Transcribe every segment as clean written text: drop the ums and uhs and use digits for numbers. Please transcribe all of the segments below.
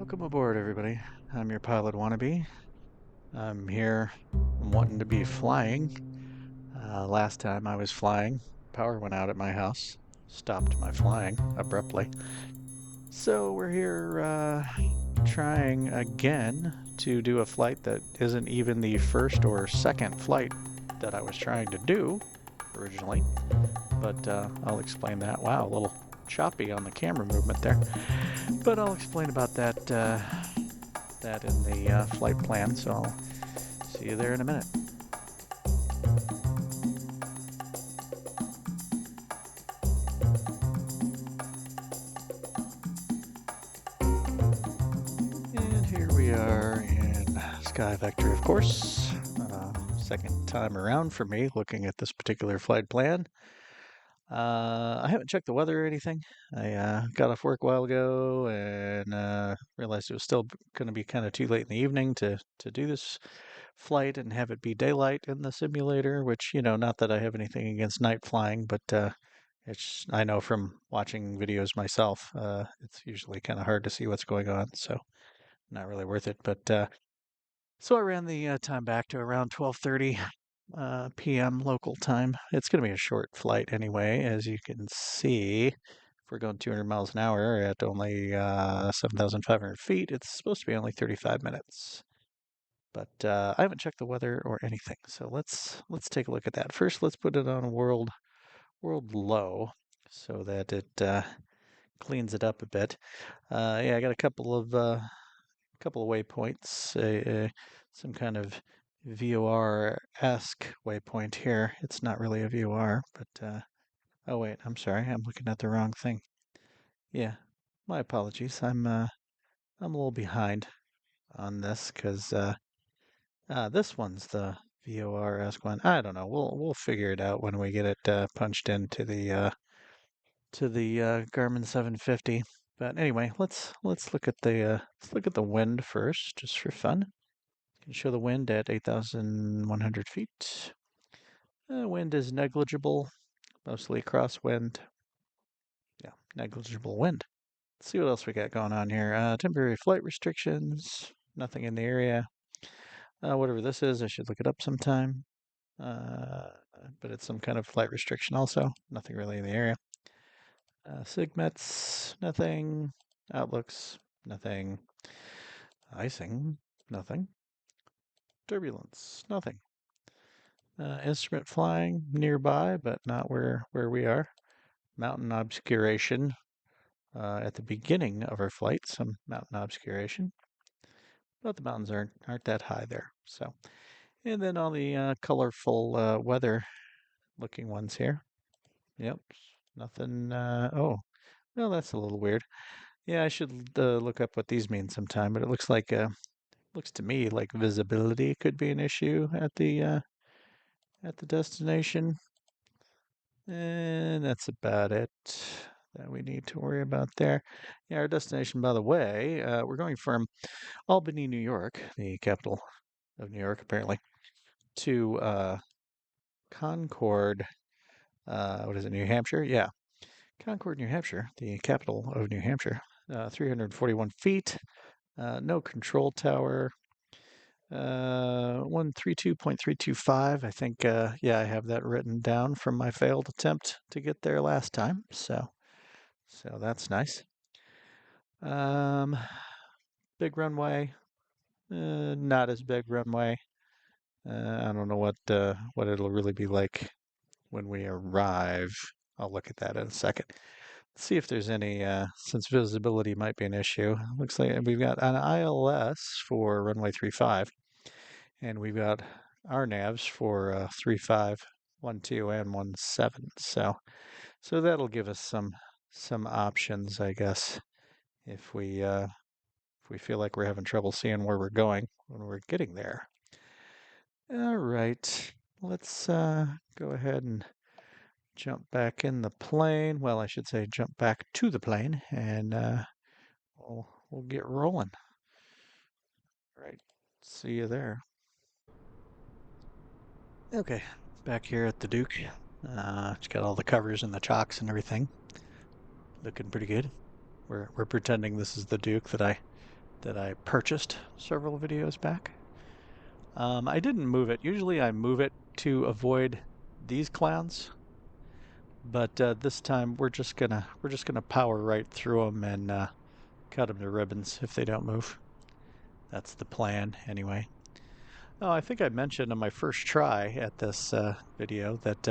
Welcome aboard, everybody. I'm your pilot wannabe. I'm here wanting to be flying. Last time I was flying, power went out at my house, stopped my flying abruptly. So we're here trying again to do a flight that isn't even the first or second flight that I was trying to do originally. But I'll explain that. Wow, a little choppy on the camera movement there. But I'll explain about that in the flight plan, so I'll see you there in a minute. And here we are in Sky Vector, of course. Second time around for me looking at this particular flight plan. I haven't checked the weather or anything. I got off work a while ago and realized it was still going to be kind of too late in the evening to do this flight and have it be daylight in the simulator, which, not that I have anything against night flying, but I know from watching videos myself, it's usually kind of hard to see what's going on, so not really worth it. But so I ran the time back to around 12:30 p.m. local time. It's going to be a short flight anyway, as you can see. If we're going 200 miles an hour at only 7,500 feet, it's supposed to be only 35 minutes. But I haven't checked the weather or anything, so let's take a look at that. First, let's put it on world low so that it cleans it up a bit. Yeah, I got a couple of waypoints, some kind of VOR-esque waypoint here. It's not really a VOR, but oh wait, I'm sorry, I'm looking at the wrong thing. Yeah, my apologies. I'm a little behind on this because this one's the VOR-esque one. I don't know. We'll figure it out when we get it punched into the Garmin 750. But anyway, let's look at the wind first, just for fun. Can show the wind at 8,100 feet. Wind is negligible, mostly crosswind. Yeah, negligible wind. Let's see what else we got going on here. Temporary flight restrictions. Nothing in the area. Whatever this is, I should look it up sometime. But it's some kind of flight restriction also. Nothing really in the area. Sigmets, nothing. Outlooks, nothing. Icing, nothing. Turbulence, nothing. Instrument flying nearby, but not where we are. Mountain obscuration at the beginning of our flight, some mountain obscuration. But the mountains aren't that high there. So, and then all the colorful weather looking ones here. Yep, nothing. Oh, well, that's a little weird. Yeah, I should look up what these mean sometime. But it looks to me like visibility could be an issue at the destination. And that's about it that we need to worry about there. Yeah, our destination, by the way, we're going from Albany, New York, the capital of New York, apparently, to Concord, what is it, New Hampshire? Yeah, Concord, New Hampshire, the capital of New Hampshire. 341 feet, no control tower. 132.325. I think, yeah, I have that written down from my failed attempt to get there last time. So that's nice. Big runway, not as big runway. I don't know what it'll really be like when we arrive. I'll look at that in a second. Let's see if there's any, since visibility might be an issue. Looks like we've got an ILS for runway 35, and we've got our navs for 35, 12, and 17. So that'll give us some options, I guess, if we feel like we're having trouble seeing where we're going when we're getting there. All right, let's go ahead and jump back in the plane. Well, I should say jump back to the plane, and we'll get rolling. All right, see you there. Okay, back here at the Duke. It's got all the covers and the chocks and everything. Looking pretty good. We're pretending this is the Duke that I that I purchased several videos back. I didn't move it. Usually I move it to avoid these clowns, but this time we're just gonna power right through them and cut them to ribbons if they don't move. That's the plan, anyway. Oh, I think I mentioned on my first try at this video that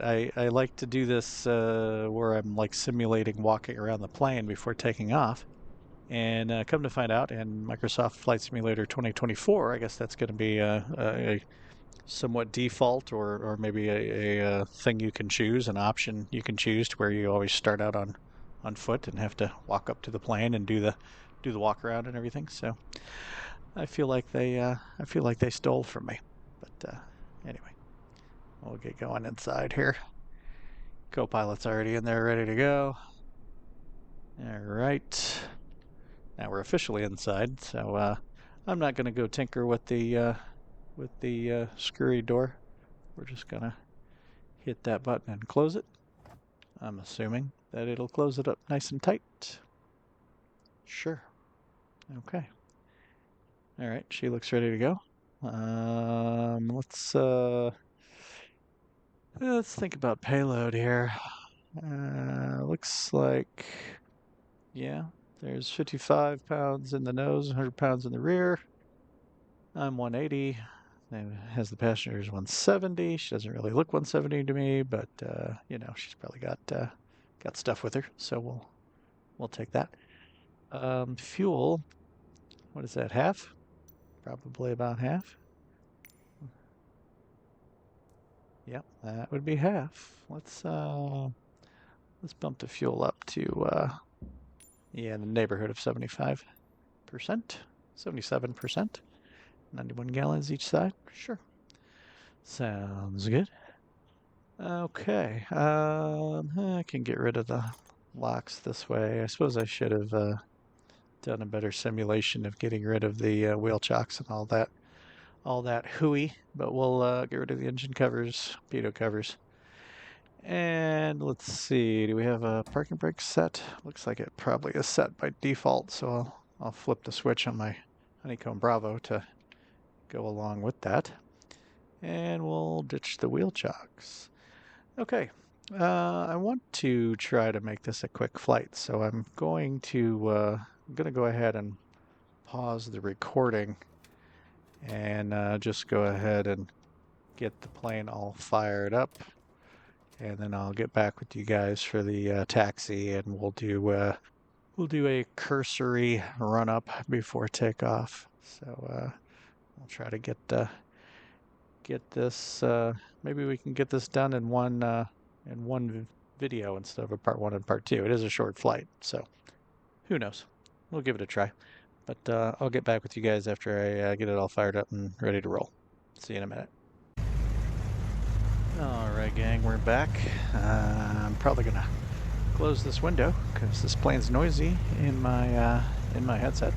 I like to do this where I'm like simulating walking around the plane before taking off. And come to find out, in Microsoft Flight Simulator 2024, I guess that's going to be a somewhat default or maybe a thing you can choose, an option you can choose to where you always start out on foot and have to walk up to the plane and do the walk around and everything. So I feel like they stole from me. But anyway, we'll get going inside here. Co-pilot's already in there, ready to go. All right. Now we're officially inside, so I'm not going to go tinker with the screwy door. We're just going to hit that button and close it. I'm assuming that it'll close it up nice and tight. Sure. Okay. All right, she looks ready to go. Let's think about payload here. Looks like, yeah, there's 55 pounds in the nose, 100 pounds in the rear. I'm 180. And has the passengers 170. She doesn't really look 170 to me, but you know, she's probably got stuff with her, so we'll take that. Fuel, what is that? Half? Probably about half. Yep, that would be half. Let's bump the fuel up to yeah, in the neighborhood of 75%, 77%. 91 gallons each side. Sure. Sounds good. Okay. I can get rid of the locks this way. I suppose I should have done a better simulation of getting rid of the wheel chocks and all that hooey. But we'll get rid of the engine covers, pitot covers. And let's see. Do we have a parking brake set? Looks like it probably is set by default. So I'll flip the switch on my Honeycomb Bravo to go along with that, and we'll ditch the wheel chocks. Okay, I want to try to make this a quick flight, so I'm going to go ahead and pause the recording and just go ahead and get the plane all fired up, and then I'll get back with you guys for the taxi, and we'll do a cursory run up before takeoff. So I'll try to get this. Maybe we can get this done in one video instead of a part 1 and part 2. It is a short flight, so who knows? We'll give it a try. But I'll get back with you guys after I get it all fired up and ready to roll. See you in a minute. All right, gang, we're back. I'm probably gonna close this window because this plane's noisy in my headset.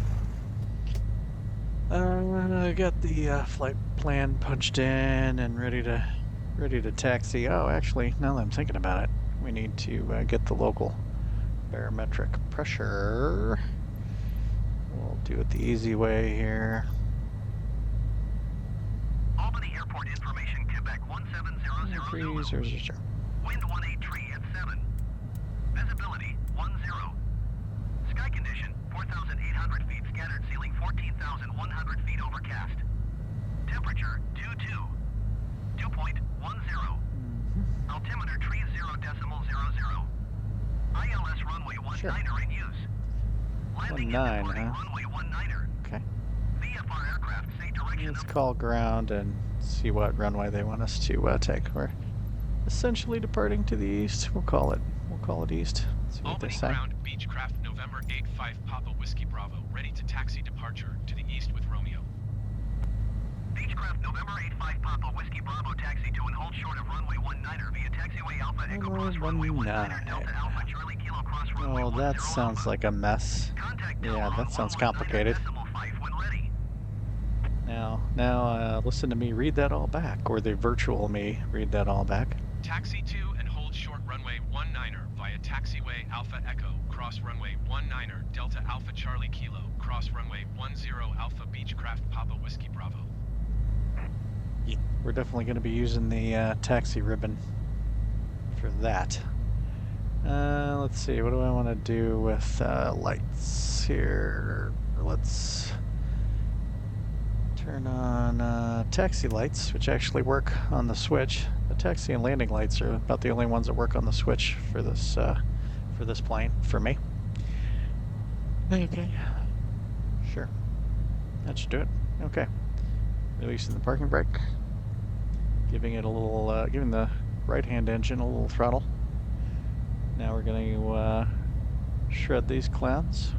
I got the flight plan punched in and ready to taxi. Oh, actually, now that I'm thinking about it, we need to get the local barometric pressure. We'll do it the easy way here. Albany Airport information, Quebec 17000. Wind 183 at 7. Visibility 10. Sky condition 4,800 feet, scattered ceiling 14,100 feet, overcast. Temperature 2.10. Altimeter 30.00. ILS runway 19er in use. Landing 19, huh? runway 19er. Okay. VFR aircraft say direction. Let's call ground and see what runway they want us to take. We're essentially departing to the east. We'll call it east. See what they say. Ground, Beechcraft, November 85 Papa Whiskey Bravo, ready to taxi departure to the east with Romeo. Beechcraft, November 85 Papa Whiskey Bravo, taxi to and hold short of runway 19er via taxiway Alpha Echo Cross runway 19er Delta Alpha Charlie Kilo Cross runway 10 that sounds like a mess. Yeah, that sounds complicated. Now, listen to me read that all back, or the virtual me read that all back. Taxi to and hold short runway 19er via taxiway Alpha Echo Cross cross runway 19er, Delta Alpha Charlie Kilo, cross runway 10 Alpha Beechcraft Papa Whiskey Bravo. Yeah, we're definitely going to be using the taxi ribbon for that. Let's see, what do I want to do with lights here? Let's turn on taxi lights, which actually work on the switch. The taxi and landing lights are about the only ones that work on the switch for this plane, for me. Okay. Sure. That should do it. Okay. Releasing the parking brake. Giving it a little, giving the right-hand engine a little throttle. Now we're going to shred these clouds.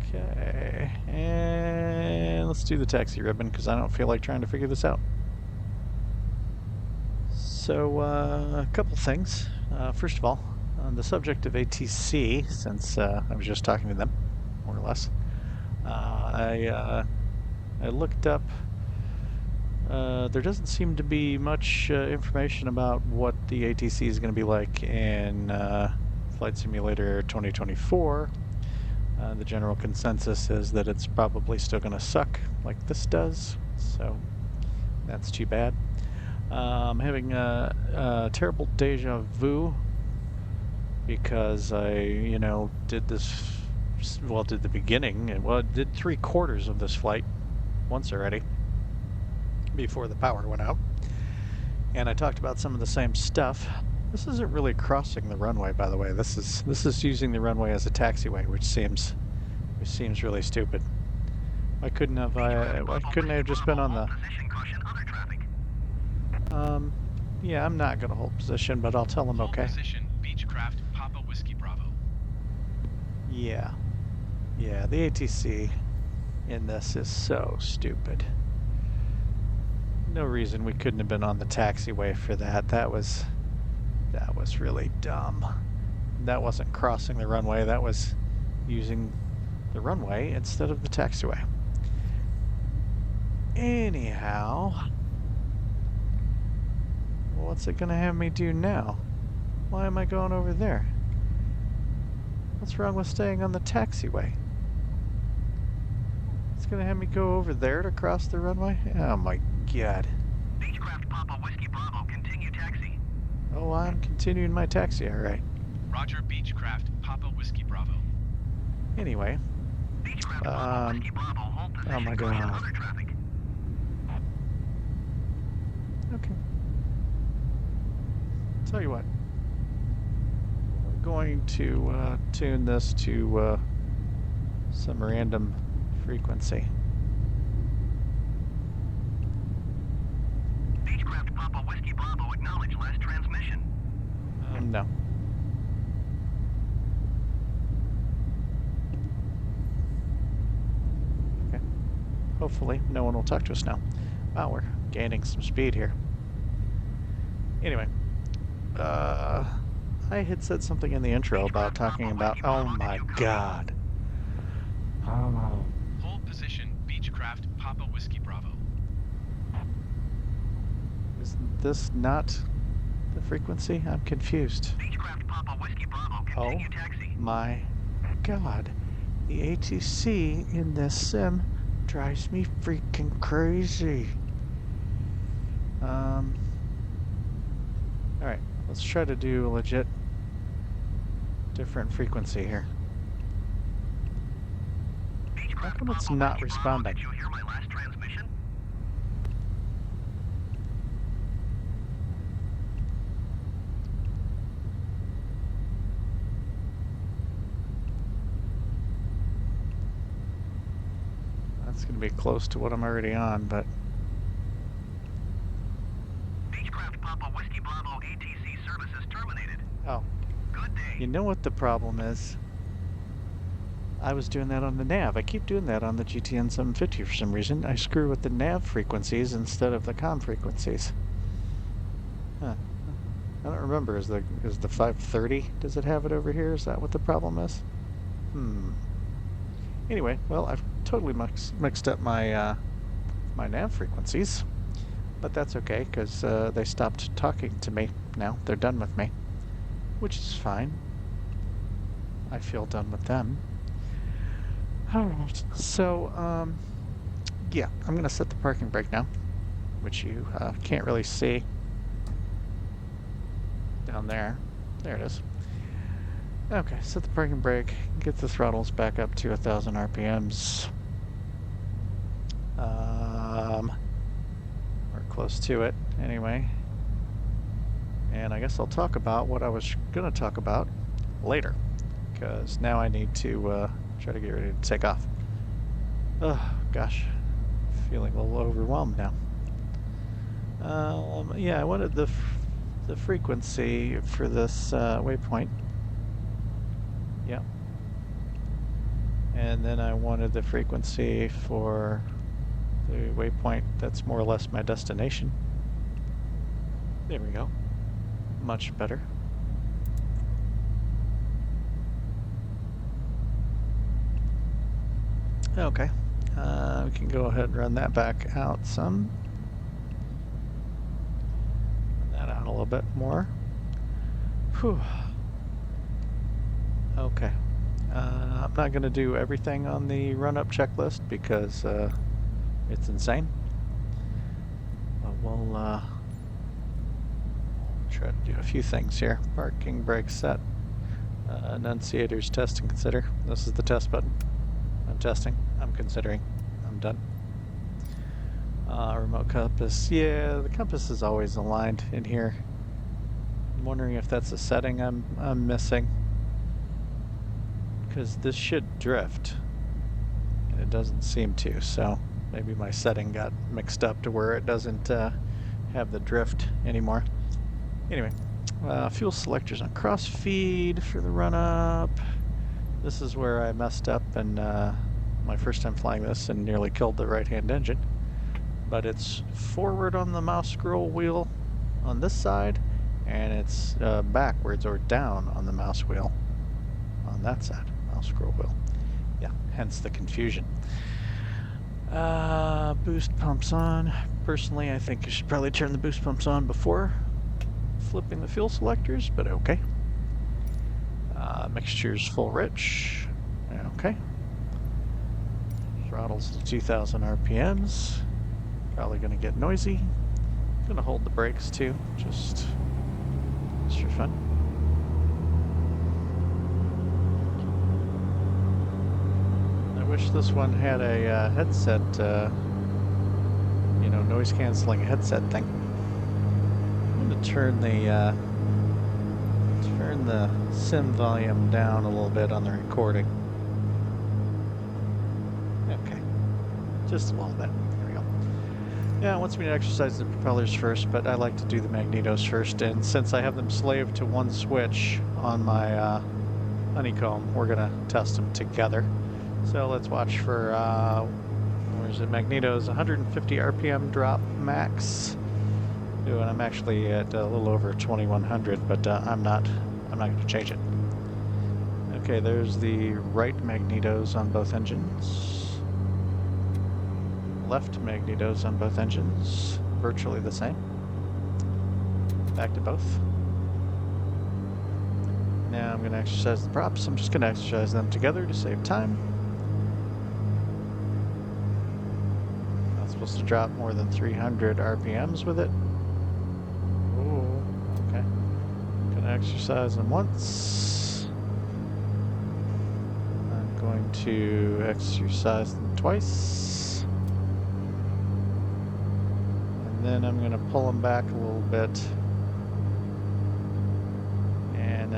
Okay, and let's do the taxi ribbon because I don't feel like trying to figure this out. So a couple things. First of all, on the subject of ATC, since I was just talking to them, more or less, I looked up. There doesn't seem to be much information about what the ATC is going to be like in Flight Simulator 2024. The general consensus is that it's probably still going to suck like this does, so that's too bad. I'm having a terrible deja vu because I, did this, did the beginning, I did 3/4 of this flight once already before the power went out, and I talked about some of the same stuff. This isn't really crossing the runway, by the way. This is using the runway as a taxiway, which seems really stupid. Why couldn't I have just been on the? Yeah, I'm not gonna hold position, but I'll tell them okay. Position, Beechcraft, Papa Whiskey Bravo. Yeah, the ATC in this is so stupid. No reason we couldn't have been on the taxiway for that. That was really dumb. That wasn't crossing the runway. That was using the runway instead of the taxiway. Anyhow, what's it gonna have me do now? Why am I going over there? What's wrong with staying on the taxiway? It's gonna have me go over there to cross the runway? Oh my god. Beechcraft Papa Whiskey Bravo, continue taxi. Oh, I'm continuing my taxi, alright. Roger, Beechcraft, Papa Whiskey Bravo. Anyway. Beechcraft Papa Whiskey Bravo, hold position, Oh my god. other traffic. Okay. Tell you what. We're going to tune this to some random frequency. Beechcraft Papa Whiskey Bravo, acknowledge last transmission. No. Okay. Hopefully, no one will talk to us now. Wow, we're gaining some speed here. Anyway, I had said something in the intro about talking about. Oh my god. Hold position, Beechcraft, Papa Whiskey Bravo. Is this not the frequency? I'm confused. Beechcraft Papa Whiskey Bravo, continue taxi. My god. The ATC in this sim drives me freaking crazy. Alright, let's try to do a legit different frequency here. How come it's not responding? Did you hear my last transmission? That's going to be close to what I'm already on, but... Beechcraft Papa Whiskey Bravo, ATC services terminated. Oh. Good day. You know what the problem is? I was doing that on the nav. I keep doing that on the GTN 750 for some reason. I screw with the nav frequencies instead of the COM frequencies. Huh. I don't remember. Is the 530? Does it have it over here? Is that what the problem is? Anyway, well, I've totally mixed up my my nav frequencies, but that's okay because they stopped talking to me now. They're done with me, which is fine. I feel done with them. Alright, so, yeah, I'm gonna set the parking brake now, which you can't really see down there. There it is. Okay, set the parking brake, get the throttles back up to 1,000 RPMs. We're close to it anyway. And I guess I'll talk about what I was gonna talk about later, because now I need to try to get ready to take off. Oh gosh, feeling a little overwhelmed now. Yeah, I wanted the frequency for this waypoint. Yeah. And then I wanted the frequency for the waypoint that's more or less my destination. There we go. Much better. Okay. We can go ahead and run that back out some. Run that out a little bit more. Whew. Okay. I'm not going to do everything on the run-up checklist because it's insane. But we'll try to do a few things here. Parking brake set. Annunciators test and consider. This is the test button. I'm testing. I'm considering. I'm done. Remote compass. Yeah, the compass is always aligned in here. I'm wondering if that's a setting I'm missing. Because this should drift. And it doesn't seem to, so maybe my setting got mixed up to where it doesn't have the drift anymore. Anyway, fuel selectors on cross feed for the run up. This is where I messed up and my first time flying this and nearly killed the right-hand engine. But it's forward on the mouse scroll wheel on this side, and it's backwards or down on the mouse wheel on that side. Mouse scroll wheel. Yeah, hence the confusion. Boost pumps on. Personally, I think you should probably turn the boost pumps on before flipping the fuel selectors, but okay. Mixture's full rich. Okay. Throttles to 2,000 RPMs. Probably going to get noisy. Going to hold the brakes too, just for fun. I wish this one had a headset, you know, noise canceling headset thing. I'm going to turn the sim volume down a little bit on the recording. Okay, just a little bit. There we go. Yeah, it wants me to exercise the propellers first, but I like to do the magnetos first. And since I have them slaved to one switch on my honeycomb, we're gonna test them together. So let's watch for where's it? Magnetos, 150 RPM drop max. And I'm actually at a little over 2100, but I'm not going to change it. Okay, there's the right magnetos on both engines. Left magnetos on both engines, virtually the same. Back to both. Now I'm going to exercise the props. I'm just going to exercise them together to save time. Not supposed to drop more than 300 RPMs with it. Exercise them once. I'm going to exercise them twice. And then I'm going to pull them back a little bit. And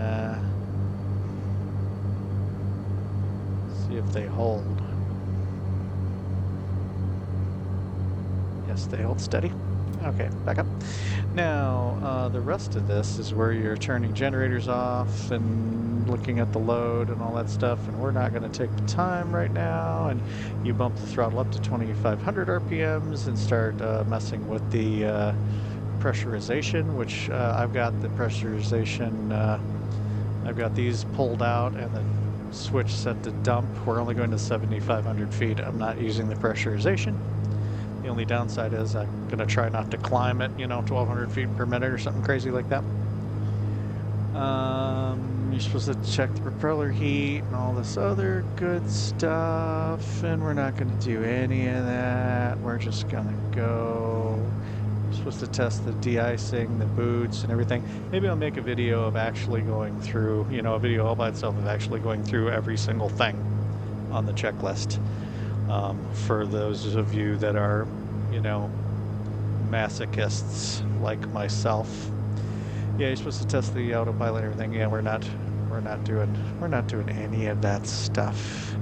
see if they hold. Yes, they hold steady. Okay, back up. Now, the rest of this is where you're turning generators off and looking at the load and all that stuff, and we're not going to take the time right now. And you bump the throttle up to 2,500 RPMs and start messing with the pressurization, which I've got the pressurization, I've got these pulled out and the switch set to dump. We're only going to 7,500 feet. I'm not using the pressurization. The only downside is I'm going to try not to climb it, you know, 1,200 feet per minute or something crazy like that. You're supposed to check the propeller heat and all this other good stuff, and we're not going to do any of that. We're just going to go. You're supposed to test the de-icing, the boots, and everything. Maybe I'll make a video of actually going through, a video all by itself of actually going through every single thing on the checklist. For those of you that are, masochists like myself. Yeah, you're supposed to test the autopilot and everything. Yeah, we're not doing any of that stuff.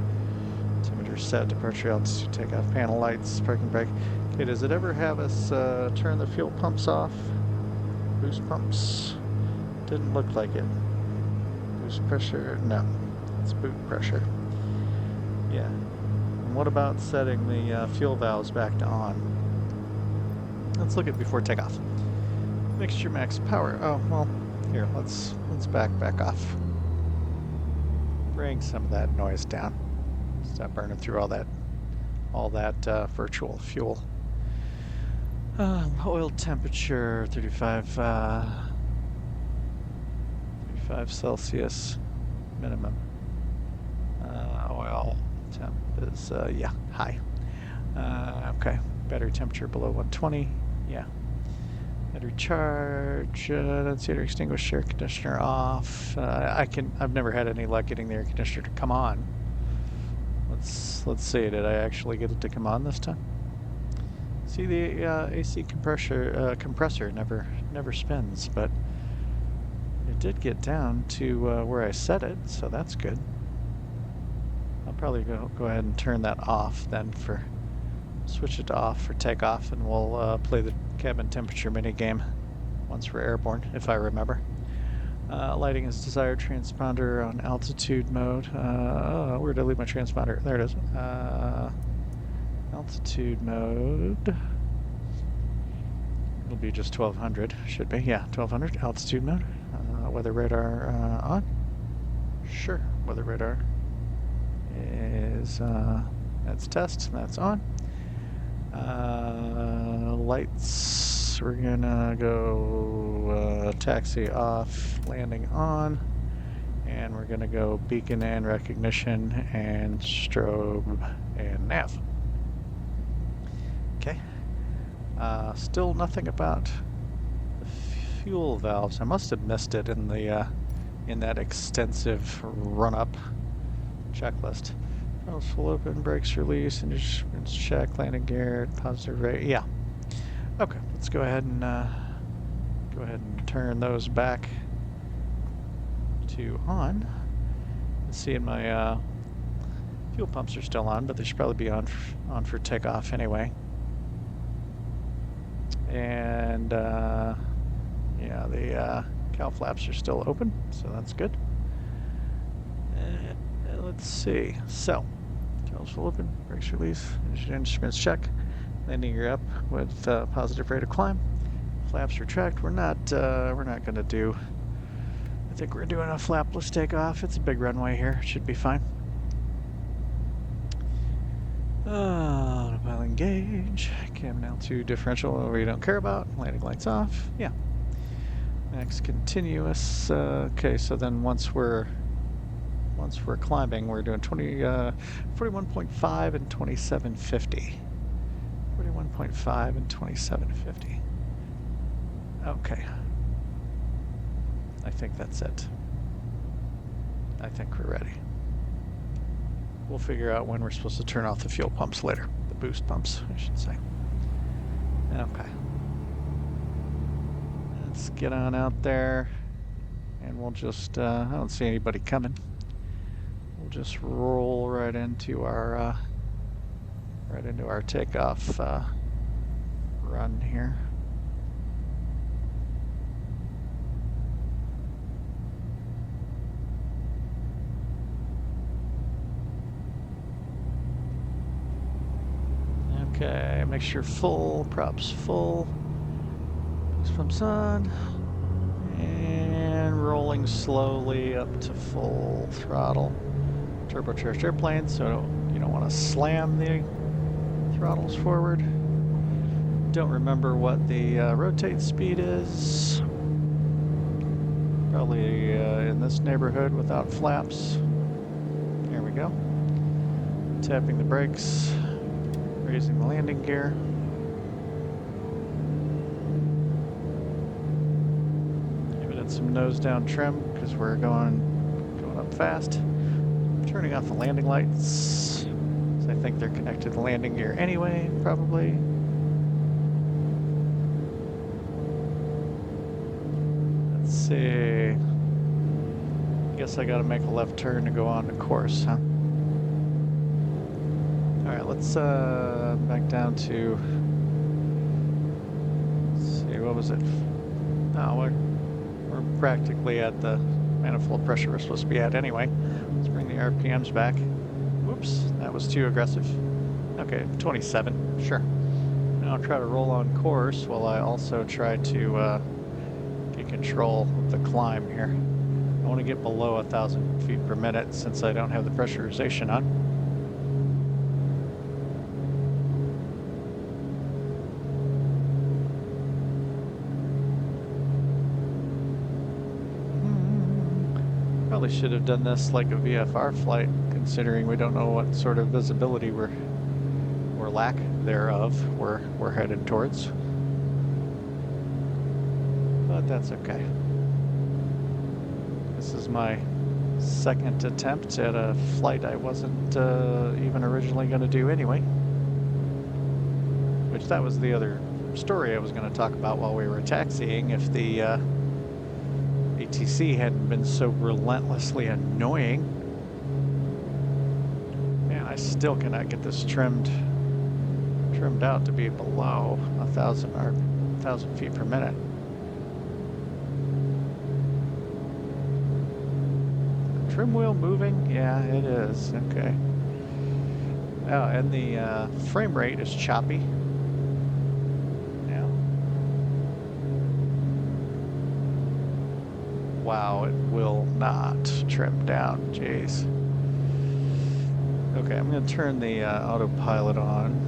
Altimeter set, departure altitude, takeoff panel lights, parking brake. Okay, does it ever have us turn the fuel pumps off? Boost pumps? Didn't look like it. Boost pressure? No, it's boot pressure. Yeah. And what about setting the fuel valves back to on? Let's look at before takeoff. Mixture max power. Oh, well, here, let's back off. Bring some of that noise down. Stop burning through all that virtual fuel. Oil temperature 35 Celsius minimum. Oil temp is high. Okay, battery temperature below 120. Yeah. Battery charge, that's the air extinguisher, air conditioner off. I've never had any luck getting the air conditioner to come on. Let's see, did I actually get it to come on this time? See, the AC compressor never spins, but it did get down to where I set it, so that's good. I'll probably go ahead and turn that off then switch it to off for takeoff, and we'll play the cabin temperature mini game once we're airborne, if I remember. Lighting is desired transponder on altitude mode. Where did I leave my transponder? There it is. Altitude mode. It'll be just 1200, should be. Yeah, 1200 altitude mode. Weather radar on. Sure, weather radar is that's test. That's on. Lights, we're gonna go taxi off, landing on, and we're gonna go beacon and recognition and strobe and nav. Okay. Still nothing about the fuel valves. I must have missed it in the in that extensive run-up checklist. Throttles full open, brakes release, instruments check, landing gear, positive rate. Yeah. Okay, let's go ahead and turn those back to on. Let's see, my fuel pumps are still on, but they should probably be on for takeoff anyway. And yeah, the cowl flaps are still open, so that's good. Let's see. So, throttles full open, brakes release, instruments check, landing gear up with positive rate of climb. Flaps retract. We're not going to do. I think we're doing a flapless takeoff. It's a big runway here. Should be fine. Autopilot engage. Cabin altitude differential we don't care about. Landing lights off. Yeah. Max continuous. Okay, so then once we're climbing, we're doing 41.5 and 2750. 41.5 and 2750. Okay. I think that's it. I think we're ready. We'll figure out when we're supposed to turn off the fuel pumps later. The boost pumps, I should say. Okay. Let's get on out there, and we'll just, I don't see anybody coming. We'll just roll right into our takeoff run here. Okay, mixture full, props full, boost pumps on, and rolling slowly up to full throttle. Turbocharged airplane, so you don't want to slam the throttles forward. Don't remember what the rotate speed is. Probably in this neighborhood without flaps. There we go. Tapping the brakes, raising the landing gear. Giving it some nose down trim because we're going up fast. Turning off the landing lights. So I think they're connected to the landing gear anyway, probably. Let's see. Guess I gotta make a left turn to go on the course, huh? Alright, let's back down to, let's see, what was it? No, we're practically at the manifold pressure we're supposed to be at anyway. Let's bring the RPMs back. Whoops, that was too aggressive. Okay, 27, sure. Now I'll try to roll on course while I also try to get control of the climb here. I want to get below 1,000 feet per minute since I don't have the pressurization on. Probably should have done this like a VFR flight, considering we don't know what sort of visibility or lack thereof we're headed towards. But that's okay. This is my second attempt at a flight I wasn't even originally going to do anyway. Which that was the other story I was going to talk about while we were taxiing. If the ATC hadn't been so relentlessly annoying. Man, I still cannot get this trimmed out to be below 1,000 feet per minute. Trim wheel moving? Yeah, it is. Okay. Oh, and the frame rate is choppy. Yeah. Wow, it will not trim down. Jeez. Okay, I'm going to turn the autopilot on.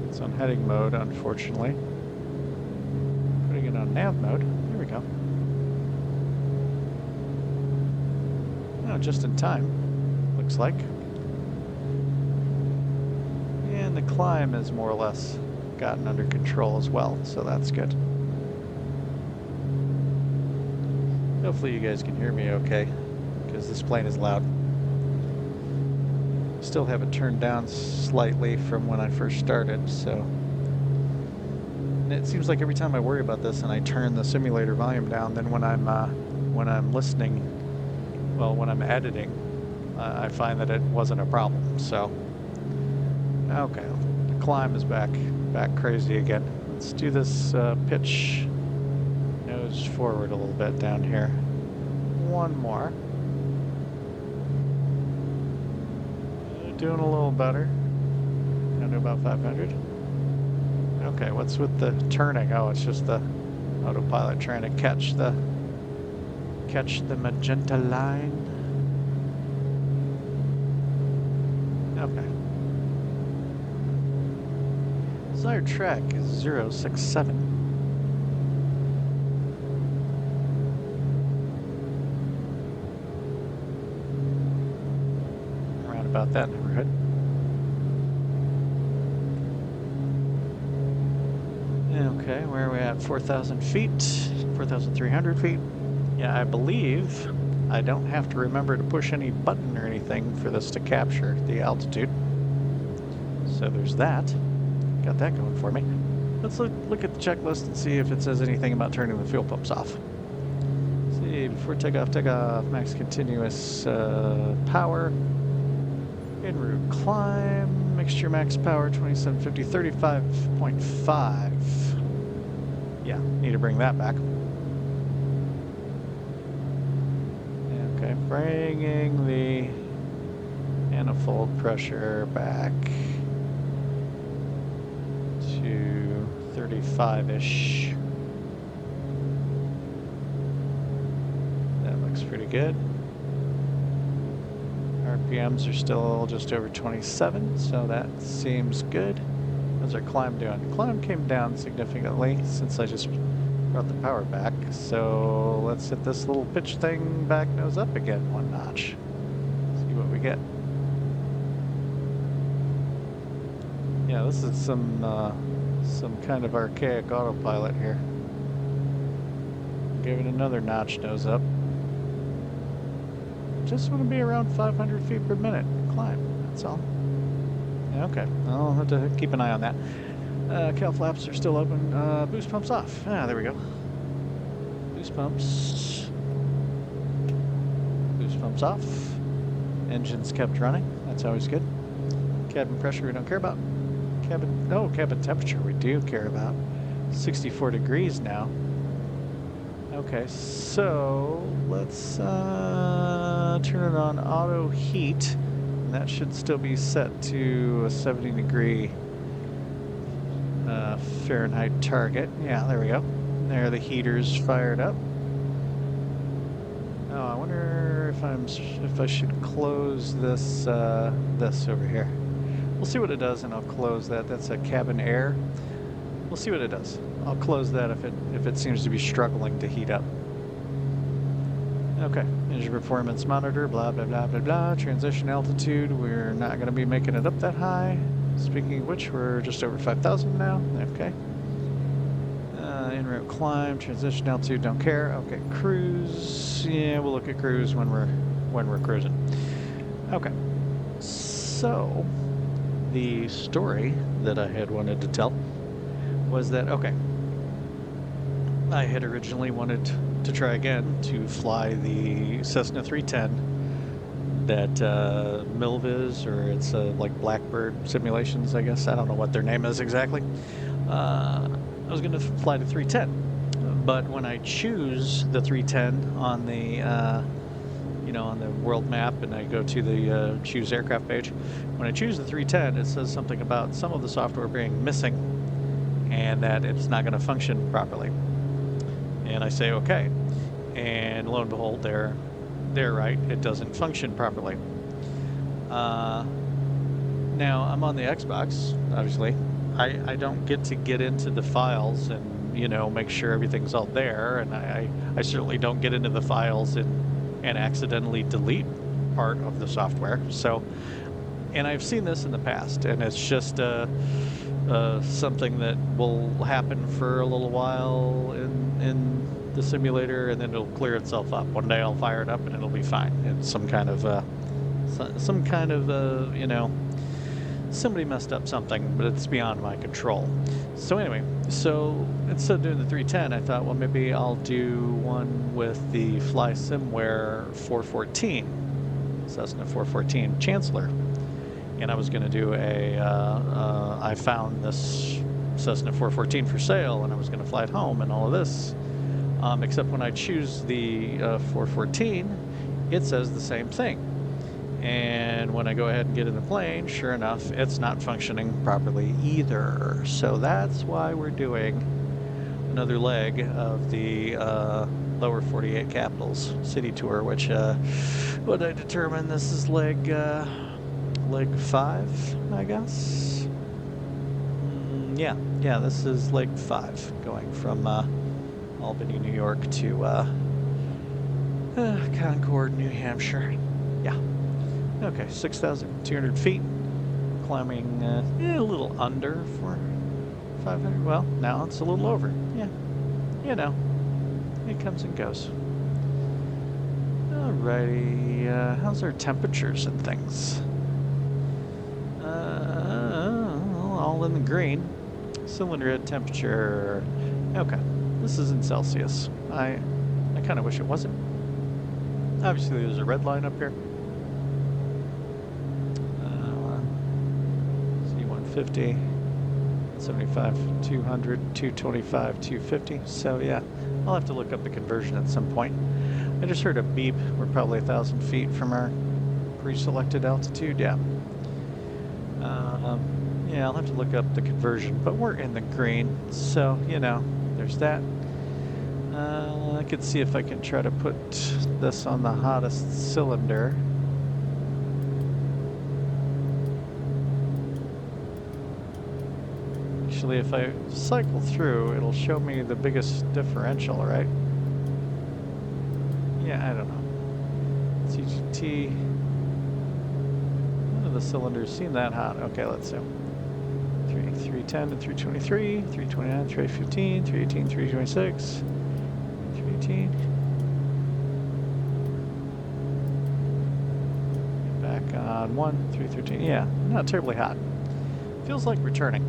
It's on heading mode, unfortunately. Putting it on nav mode. There we go. Oh, just in time, looks like. And the climb is more or less gotten under control as well, so that's good. Hopefully you guys can hear me okay, because this plane is loud. Still have it turned down slightly from when I first started, so. And it seems like every time I worry about this and I turn the simulator volume down, then when I'm listening, well, when I'm editing, I find that it wasn't a problem. So, okay, the climb is back crazy again. Let's do this pitch nose forward a little bit down here. One more. Doing a little better. Down to about 500. Okay, what's with the turning? Oh, it's just the autopilot trying to catch the magenta line. Okay. Desired track is 067. Around about that neighborhood. Okay, where are we at? 4,000 feet, 4,300 feet. Yeah, I believe I don't have to remember to push any button or anything for this to capture the altitude. So there's that. Got that going for me. Let's look at the checklist and see if it says anything about turning the fuel pumps off. Let's see, before takeoff, max continuous power. En route climb, mixture max power 2750, 35.5. Yeah, need to bring that back. Okay, bringing the manifold pressure back to 35-ish. That looks pretty good. RPMs are still just over 27, so that seems good. How's our climb doing? Climb came down significantly since I just brought the power back. So let's hit this little pitch thing back nose up again 1 notch. See what we get. Yeah, this is some kind of archaic autopilot here. Give it another notch nose up. Just want to be around 500 feet per minute climb. That's all. Yeah, okay. I'll have to keep an eye on that. KALB flaps are still open. Boost pumps off. Ah, there we go. Boost pumps. Boost pumps off. Engines kept running. That's always good. Cabin pressure we don't care about. Cabin temperature we do care about. 64 degrees now. Okay, so let's turn it on auto heat. And that should still be set to a 70 degree Fahrenheit target. Yeah, there we go. There, the heater's fired up. Oh, I wonder if I should close this this over here. We'll see what it does, and I'll close that. That's a cabin air. We'll see what it does. I'll close that if it seems to be struggling to heat up. Okay, engine performance monitor, blah, blah, blah, blah, blah. Transition altitude, we're not going to be making it up that high. Speaking of which, we're just over 5,000 now. Okay. En route climb, transition altitude, don't care. Okay, cruise. Yeah, we'll look at cruise when we're cruising. Okay. So, the story that I had wanted to tell was that, okay, I had originally wanted to try again to fly the Cessna 310 that Milviz, or it's like Blackbird Simulations, I guess. I don't know what their name is exactly. I was going to fly the 310, but when I choose the 310 on the on the world map, and I go to the choose aircraft page, when I choose the 310, it says something about some of the software being missing and that it's not going to function properly. And I say okay, and lo and behold, they're right, it doesn't function properly. Now I'm on the Xbox, obviously. I don't get to get into the files and make sure everything's all there, and I certainly don't get into the files and accidentally delete part of the software. So, and I've seen this in the past, and it's just something that will happen for a little while in the simulator, and then it'll clear itself up. One day I'll fire it up and it'll be fine. It's some kind of somebody messed up something, but it's beyond my control. So anyway, so instead of doing the 310, I thought, well, maybe I'll do one with the FlySimware 414, Cessna 414 Chancellor. And I was going to do I found this Cessna 414 for sale, and I was going to fly it home and all of this. Except when I choose the 414, it says the same thing. And when I go ahead and get in the plane, sure enough, it's not functioning properly either. So that's why we're doing another leg of the lower 48 capitals city tour, which what I determined this is leg 5, I guess. Yeah, this is leg 5, going from Albany, New York to Concord, New Hampshire. Yeah. Okay, 6,200 feet, climbing a little under for 500. Well, now it's a little over. Yeah, it comes and goes. Alrighty, how's our temperatures and things? All in the green. Cylinder head temperature. Okay, this is in Celsius. I kind of wish it wasn't. Obviously, there's a red line up here. 150, 75, 200, 225, 250. So yeah, I'll have to look up the conversion at some point. I just heard a beep. We're probably 1,000 feet from our pre-selected altitude. Yeah. Yeah, I'll have to look up the conversion, but we're in the green, so there's that. I could see if I can try to put this on the hottest cylinder. Actually, if I cycle through, it'll show me the biggest differential, right? Yeah, I don't know. CGT. None of the cylinders seem that hot. Okay, let's see. 310 to 323, 329, 315, 318, 326, 318. Back on 313. Yeah, not terribly hot. Feels like returning.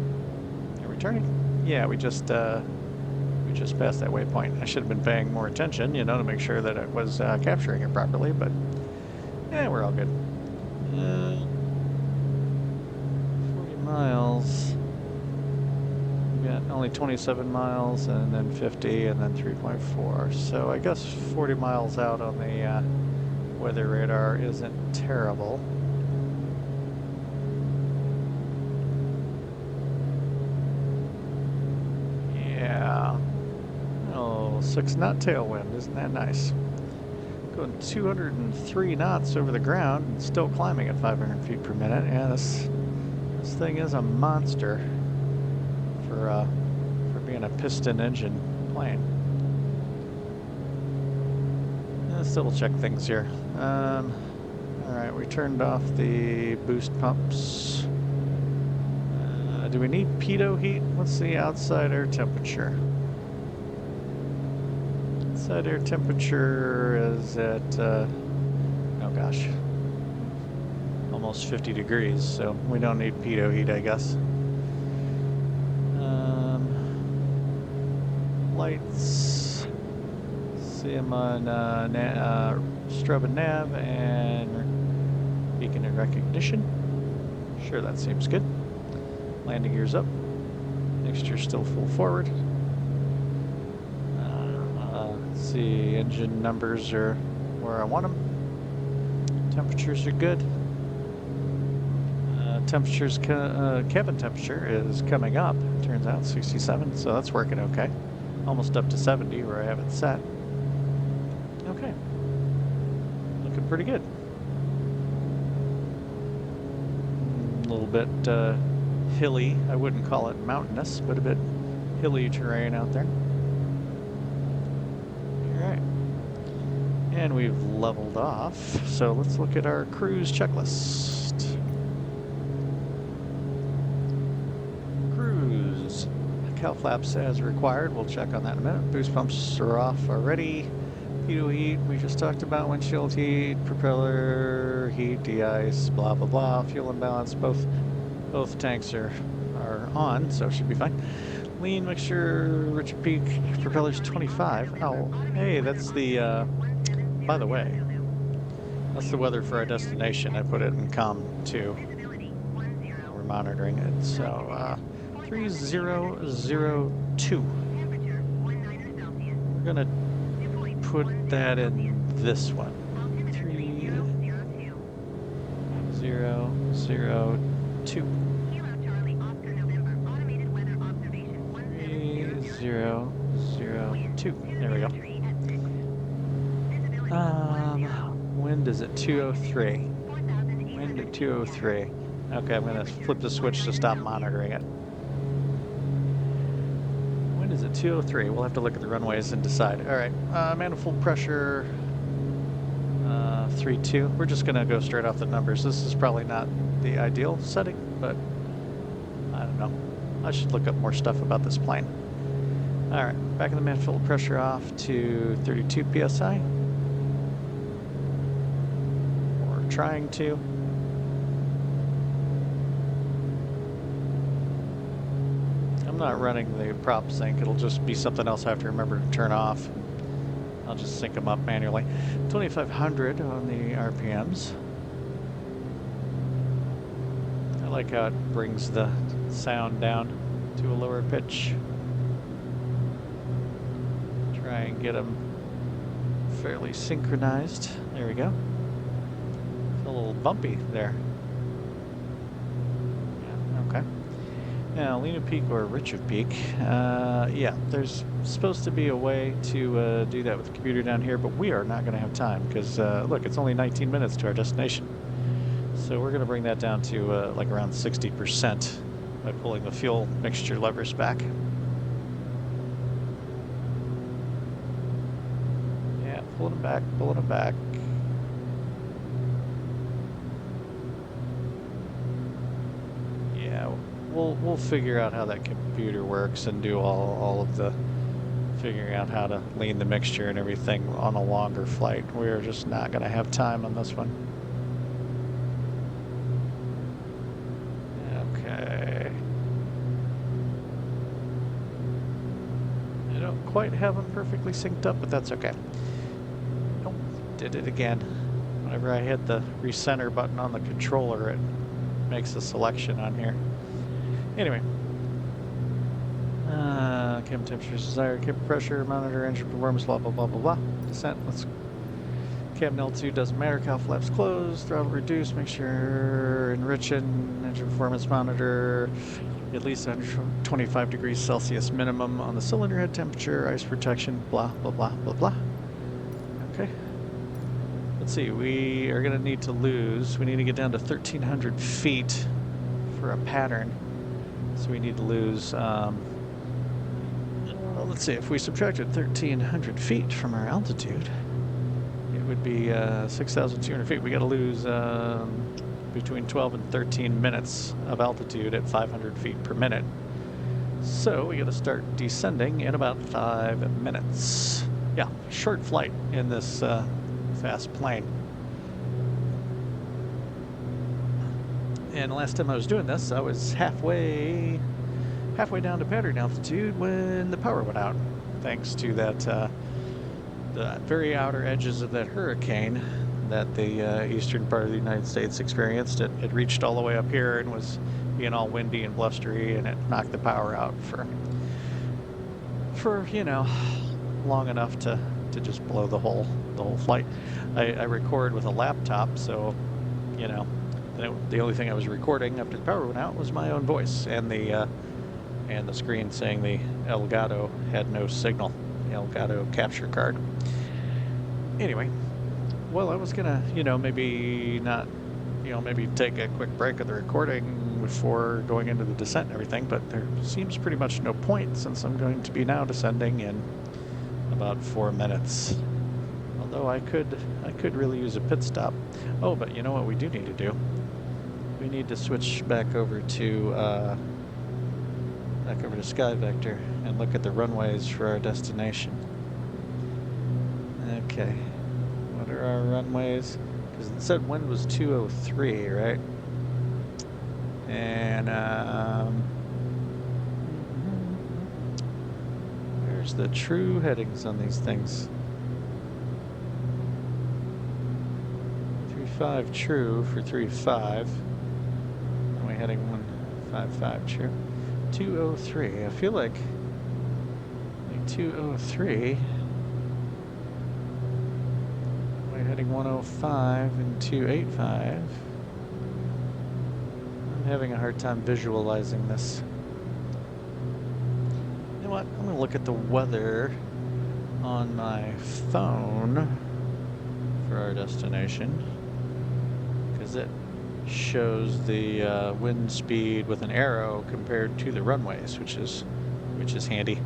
Are we returning? Yeah, we just passed that waypoint. I should have been paying more attention, you know, to make sure that it was capturing it properly, but yeah, we're all good. 40 miles. We got only 27 miles, and then 50, and then 3.4. So I guess 40 miles out on the weather radar isn't terrible. Yeah. Oh, 6 knot tailwind, isn't that nice? Going 203 knots over the ground and still climbing at 500 feet per minute. Yeah, this thing is a monster for being a piston engine plane. Let's double check things here. All right, we turned off the boost pumps. Do we need pitot heat? What's the outside air temperature? Outside air temperature is at, oh gosh, almost 50 degrees, so we don't need pitot heat, I guess. Lights, see them on strobe and nav and beacon and recognition. Sure, that seems good. Landing gears up. Mixture still full forward. Let's see, engine numbers are where I want them. Temperatures are good. Cabin temperature is coming up. Turns out 67, so that's working okay. Almost up to 70 where I have it set. Okay. Looking pretty good. A little bit hilly. I wouldn't call it mountainous, but a bit hilly terrain out there. Alright. And we've leveled off. So let's look at our cruise checklist. Cruise. Cal flaps as required. We'll check on that in a minute. Boost pumps are off already. Pitot heat, we just talked about. Windshield heat, propeller heat, de-ice, blah blah blah. Fuel imbalance, both tanks are on, so it should be fine. Lean mixture, Richard Peak, propeller's 25. Oh, hey, that's the, by the way, that's the weather for our destination. I put it in COM 2. We're monitoring it, so 3002. We're gonna put that in this one. 3002. 3002. There we go. Wind is at 203. Wind at 203. Okay, I'm gonna flip the switch to stop monitoring it. Wind is at 203. We'll have to look at the runways and decide. All right, manifold pressure 3.2. We're just gonna go straight off the numbers. This is probably not the ideal setting, but I don't know. I should look up more stuff about this plane. All right, back in the manifold pressure off to 32 psi. Or trying to. I'm not running the prop sync. It'll just be something else I have to remember to turn off. I'll just sync them up manually. 2500 on the RPMs. I like how it brings the sound down to a lower pitch. Try and get them fairly synchronized. There we go. It's a little bumpy there. Yeah, okay. Now, Lena Peak or Richard Peak. Yeah, there's supposed to be a way to do that with the computer down here, but we are not going to have time because, look, it's only 19 minutes to our destination. So we're going to bring that down to like around 60%. by pulling the fuel mixture levers back. Yeah, pulling them back, pulling them back. Yeah, we'll figure out how that computer works and do all of the figuring out how to lean the mixture and everything on a longer flight. We're just not going to have time on this one. Okay. I don't quite have them perfectly synced up, but that's okay. Nope, did it again. Whenever I hit the recenter button on the controller, it makes a selection on here. Anyway. Cam temperatures desired, cabin pressure, monitor, engine performance, blah, blah, blah, blah, blah. Descent, let's... Cabin altitude doesn't matter, cowl flaps closed, throttle reduced, make sure enriching, engine performance monitor, at least 125 degrees Celsius minimum on the cylinder head temperature, ice protection, blah, blah, blah, blah, blah. Okay. Let's see, we are going to need to lose, we need to get down to 1,300 feet for a pattern. So we need to lose, let's see, if we subtracted 1,300 feet from our altitude, it would be 6,200 feet. We got to lose between 12 and 13 minutes of altitude at 500 feet per minute. So we got to start descending in about 5 minutes. Yeah, short flight in this fast plane. And the last time I was doing this, I was halfway down to pattern altitude when the power went out, thanks to that the very outer edges of that hurricane that the eastern part of the United States experienced. It reached all the way up here and was being all windy and blustery, and it knocked the power out for you know, long enough to just blow the whole flight. I record with a laptop, so you know. The only thing I was recording after the power went out was my own voice and the screen saying the Elgato had no signal, the Elgato capture card. Anyway, well, I was gonna, maybe not, maybe take a quick break of the recording before going into the descent and everything, but there seems pretty much no point since I'm going to be now descending in about 4 minutes. Although I could really use a pit stop. Oh, but you know what we do need to do? We need to switch back over to Sky Vector and look at the runways for our destination. Okay, what are our runways? Because it said wind was 203, right? And where's the true headings on these things? 35 true for 35. Runway heading 155 true. 203. I feel like 203. Runway heading 105 and 285. I'm having a hard time visualizing this. You know what? I'm going to look at the weather on my phone for our destination, because it shows the wind speed with an arrow compared to the runways, which is handy.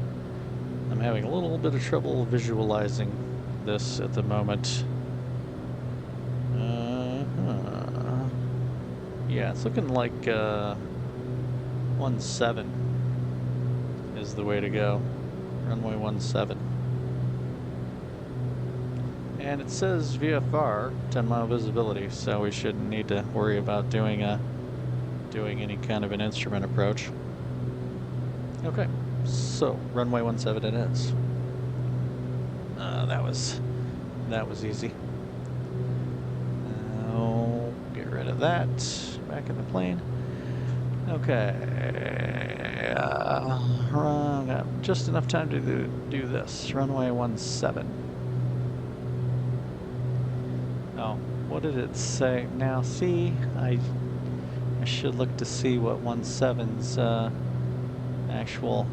I'm having a little bit of trouble visualizing this at the moment. Yeah, it's looking like 17 is the way to go. Runway 17. And it says VFR, 10-mile visibility, so we shouldn't need to worry about doing any kind of an instrument approach. Okay, so runway 17 it is. That was easy. Now get rid of that. Back in the plane. Okay, got just enough time to do this. Runway 17. Oh, what did it say? Now, see, I should look to see what 17's actual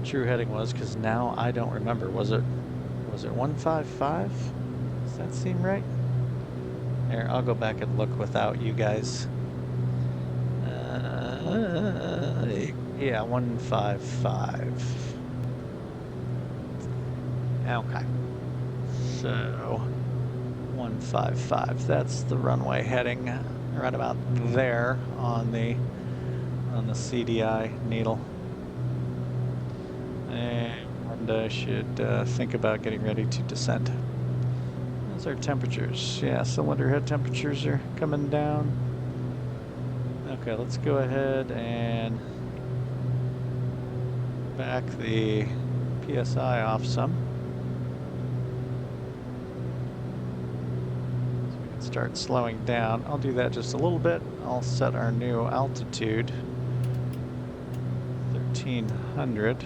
true heading was, because now I don't remember. Was it 155? Does that seem right? There, I'll go back and look without you guys. Yeah, 155. Okay. So 155. That's the runway heading right about there on the CDI needle. And I should think about getting ready to descend. Those are temperatures. Yeah, cylinder head temperatures are coming down. Okay, let's go ahead and back the PSI off some. So we can start slowing down. I'll do that just a little bit. I'll set our new altitude, 1300.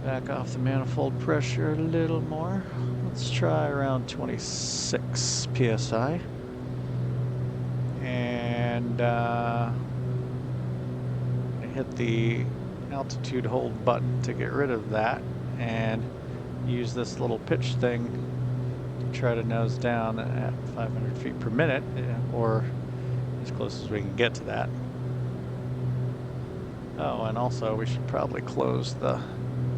Back off the manifold pressure a little more. Let's try around 26 PSI. And hit the altitude hold button to get rid of that and use this little pitch thing to try to nose down at 500 feet per minute, or as close as we can get to that. Oh, and also we should probably close the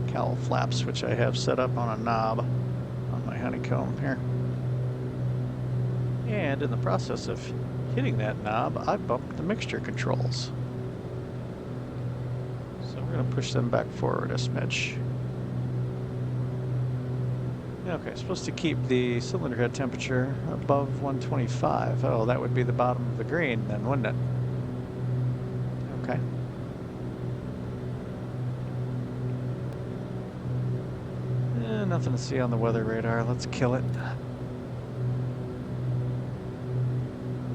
cowl flaps, which I have set up on a knob on my honeycomb here. And in the process of hitting that knob, I bumped the mixture controls. So we're going to push them back forward a smidge. Okay, supposed to keep the cylinder head temperature above 125. Oh, that would be the bottom of the green then, wouldn't it? Okay. Nothing to see on the weather radar. Let's kill it.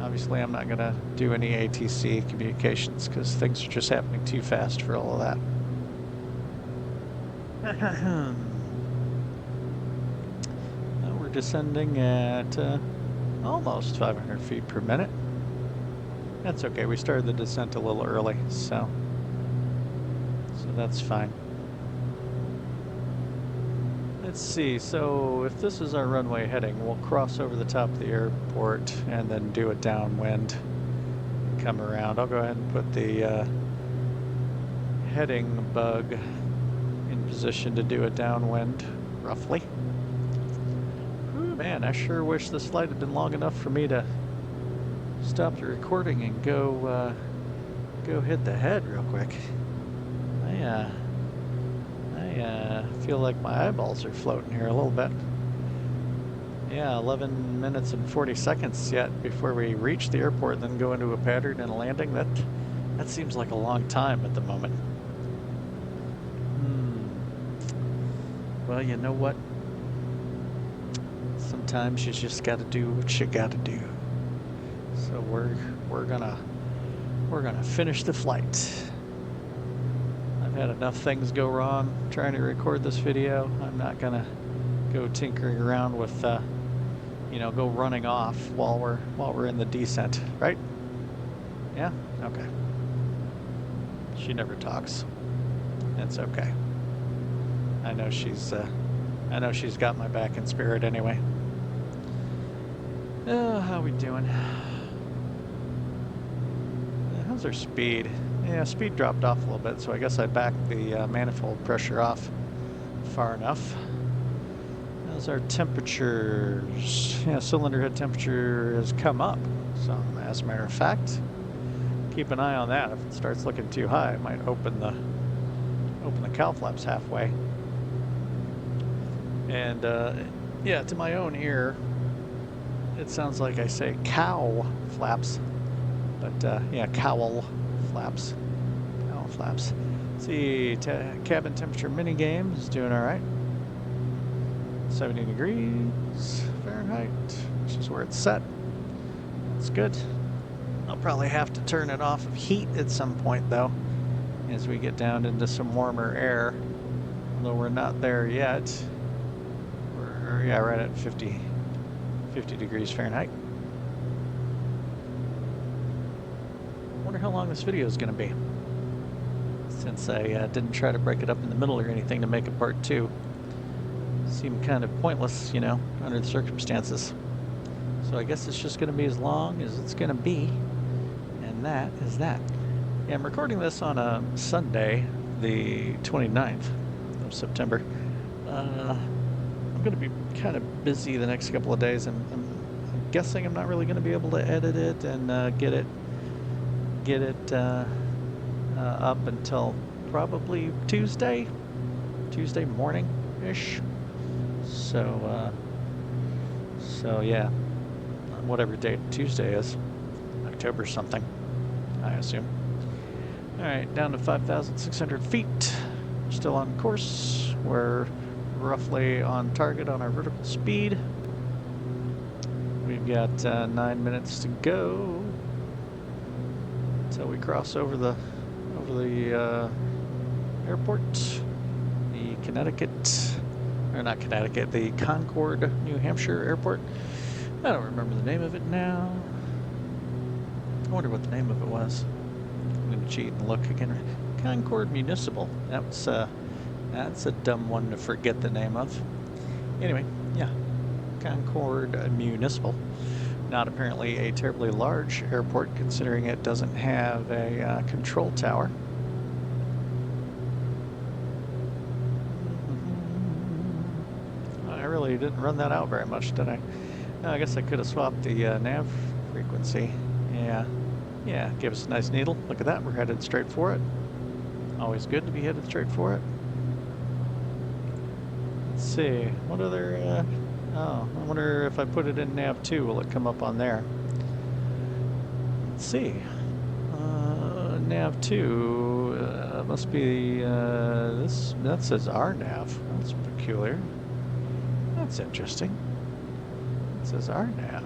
Obviously, I'm not going to do any ATC communications because things are just happening too fast for all of that. Now we're descending at almost 500 feet per minute. That's okay. We started the descent a little early, so that's fine. Let's see, so if this is our runway heading, we'll cross over the top of the airport and then do a downwind and come around. I'll go ahead and put the heading bug in position to do a downwind, roughly. Ooh, man, I sure wish this flight had been long enough for me to stop the recording and go hit the head real quick. I feel like my eyeballs are floating here a little bit. Yeah, 11 minutes and 40 seconds yet before we reach the airport and then go into a pattern and a landing. That seems like a long time at the moment. Well, you know what? Sometimes you just gotta do what you gotta do. So we're gonna finish the flight. I've had enough things go wrong trying to record this video. I'm not gonna go tinkering around with, go running off while we're in the descent, right? Yeah. Okay. She never talks. It's okay. I know she's got my back in spirit anyway. How we doing? How's our speed? Yeah, speed dropped off a little bit, so I guess I backed the manifold pressure off far enough. How's our temperatures? Yeah, cylinder head temperature has come up some, as a matter of fact. Keep an eye on that. If it starts looking too high, I might open the cowl flaps halfway. And yeah, to my own ear, it sounds like I say cow flaps, but yeah, cowl flaps. Cowl flaps. Let's see, cabin temperature mini game is doing all right. 70 degrees Fahrenheit, which is where it's set. That's good. I'll probably have to turn it off of heat at some point though, as we get down into some warmer air. Although we're not there yet. We're right at 50 degrees Fahrenheit. Wonder how long this video is going to be, since I didn't try to break it up in the middle or anything to make a part 2. Seemed kind of pointless, under the circumstances. So I guess it's just going to be as long as it's going to be. And that is that. Yeah, I'm recording this on a Sunday, the 29th of September. I'm going to be kind of busy the next couple of days. I'm guessing I'm not really going to be able to edit it and get it up until probably Tuesday morning-ish. So yeah, whatever date Tuesday is, October something, I assume. All right, down to 5,600 feet. Still on course. We're roughly on target on our vertical speed. We've got 9 minutes to go until we cross over the airport, the the Concord, New Hampshire airport. I don't remember the name of it now. I wonder what the name of it was. I'm gonna cheat and look again. Concord Municipal. That's a dumb one to forget the name of. Anyway, yeah, Concord Municipal. Not apparently a terribly large airport, considering it doesn't have a control tower. I really didn't run that out very much, did I? No, I guess I could have swapped the nav frequency. Yeah, gave us a nice needle. Look at that, we're headed straight for it. Always good to be headed straight for it. Let's see, what other, oh, I wonder if I put it in nav 2, will it come up on there? Let's see. Nav 2 must be that says RNAV. That's peculiar. That's interesting. It says RNAV.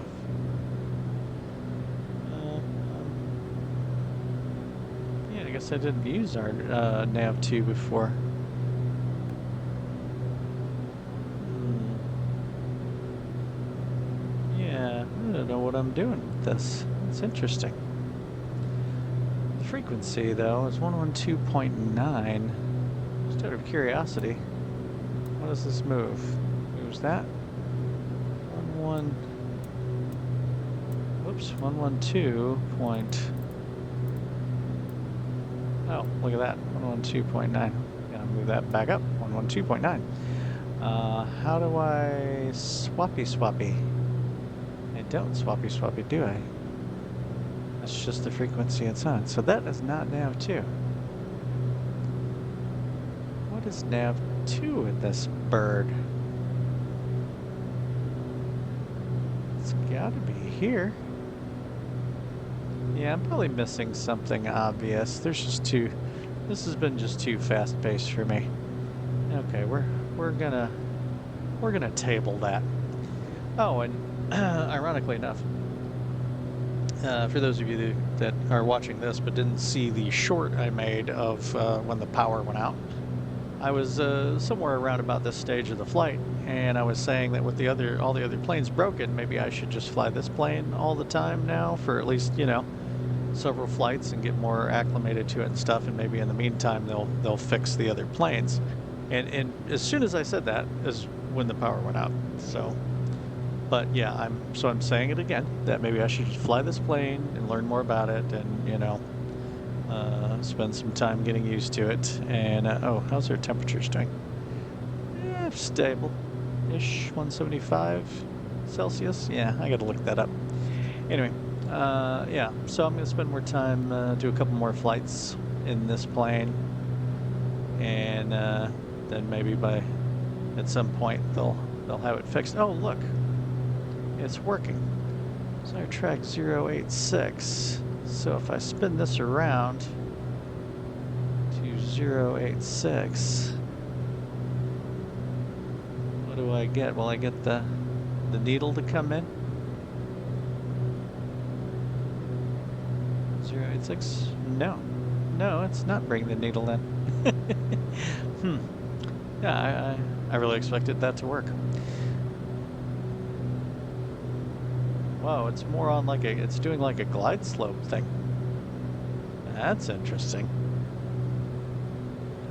Yeah, I guess I didn't use our nav 2 before. Yeah, I don't know what I'm doing with this. It's interesting. The frequency, though, is 112.9. Just out of curiosity, what does this move? Moves that? 112 point. Oh, look at that, 112.9. Gotta move that back up, 112.9. How do I swappy? I don't swappy, do I? That's just the frequency it's on. So that is not nav 2. What is nav 2 with this bird? It's gotta be here. Yeah, I'm probably missing something obvious. There's just too. This has been just too fast-paced for me. Okay, we're gonna table that. Oh, and ironically enough, for those of you that are watching this but didn't see the short I made of when the power went out, I was somewhere around about this stage of the flight, and I was saying that with all the other planes broken, maybe I should just fly this plane all the time now for at least, several flights and get more acclimated to it and stuff, and maybe in the meantime they'll fix the other planes. And as soon as I said that is when the power went out. So, but yeah, I'm saying it again, that maybe I should just fly this plane and learn more about it, and spend some time getting used to it. And oh, how's our temperatures doing? Stable-ish, 175 Celsius. Yeah, I gotta look that up. Anyway, yeah, so I'm gonna spend more time, do a couple more flights in this plane, and then maybe at some point they'll have it fixed. Oh, look, it's working. So I track 086. So if I spin this around to 086, what do I get? Will I get the needle to come in? 086? No, it's not bringing the needle in. Yeah, I really expected that to work. Wow, it's more on it's doing like a glide slope thing. That's interesting.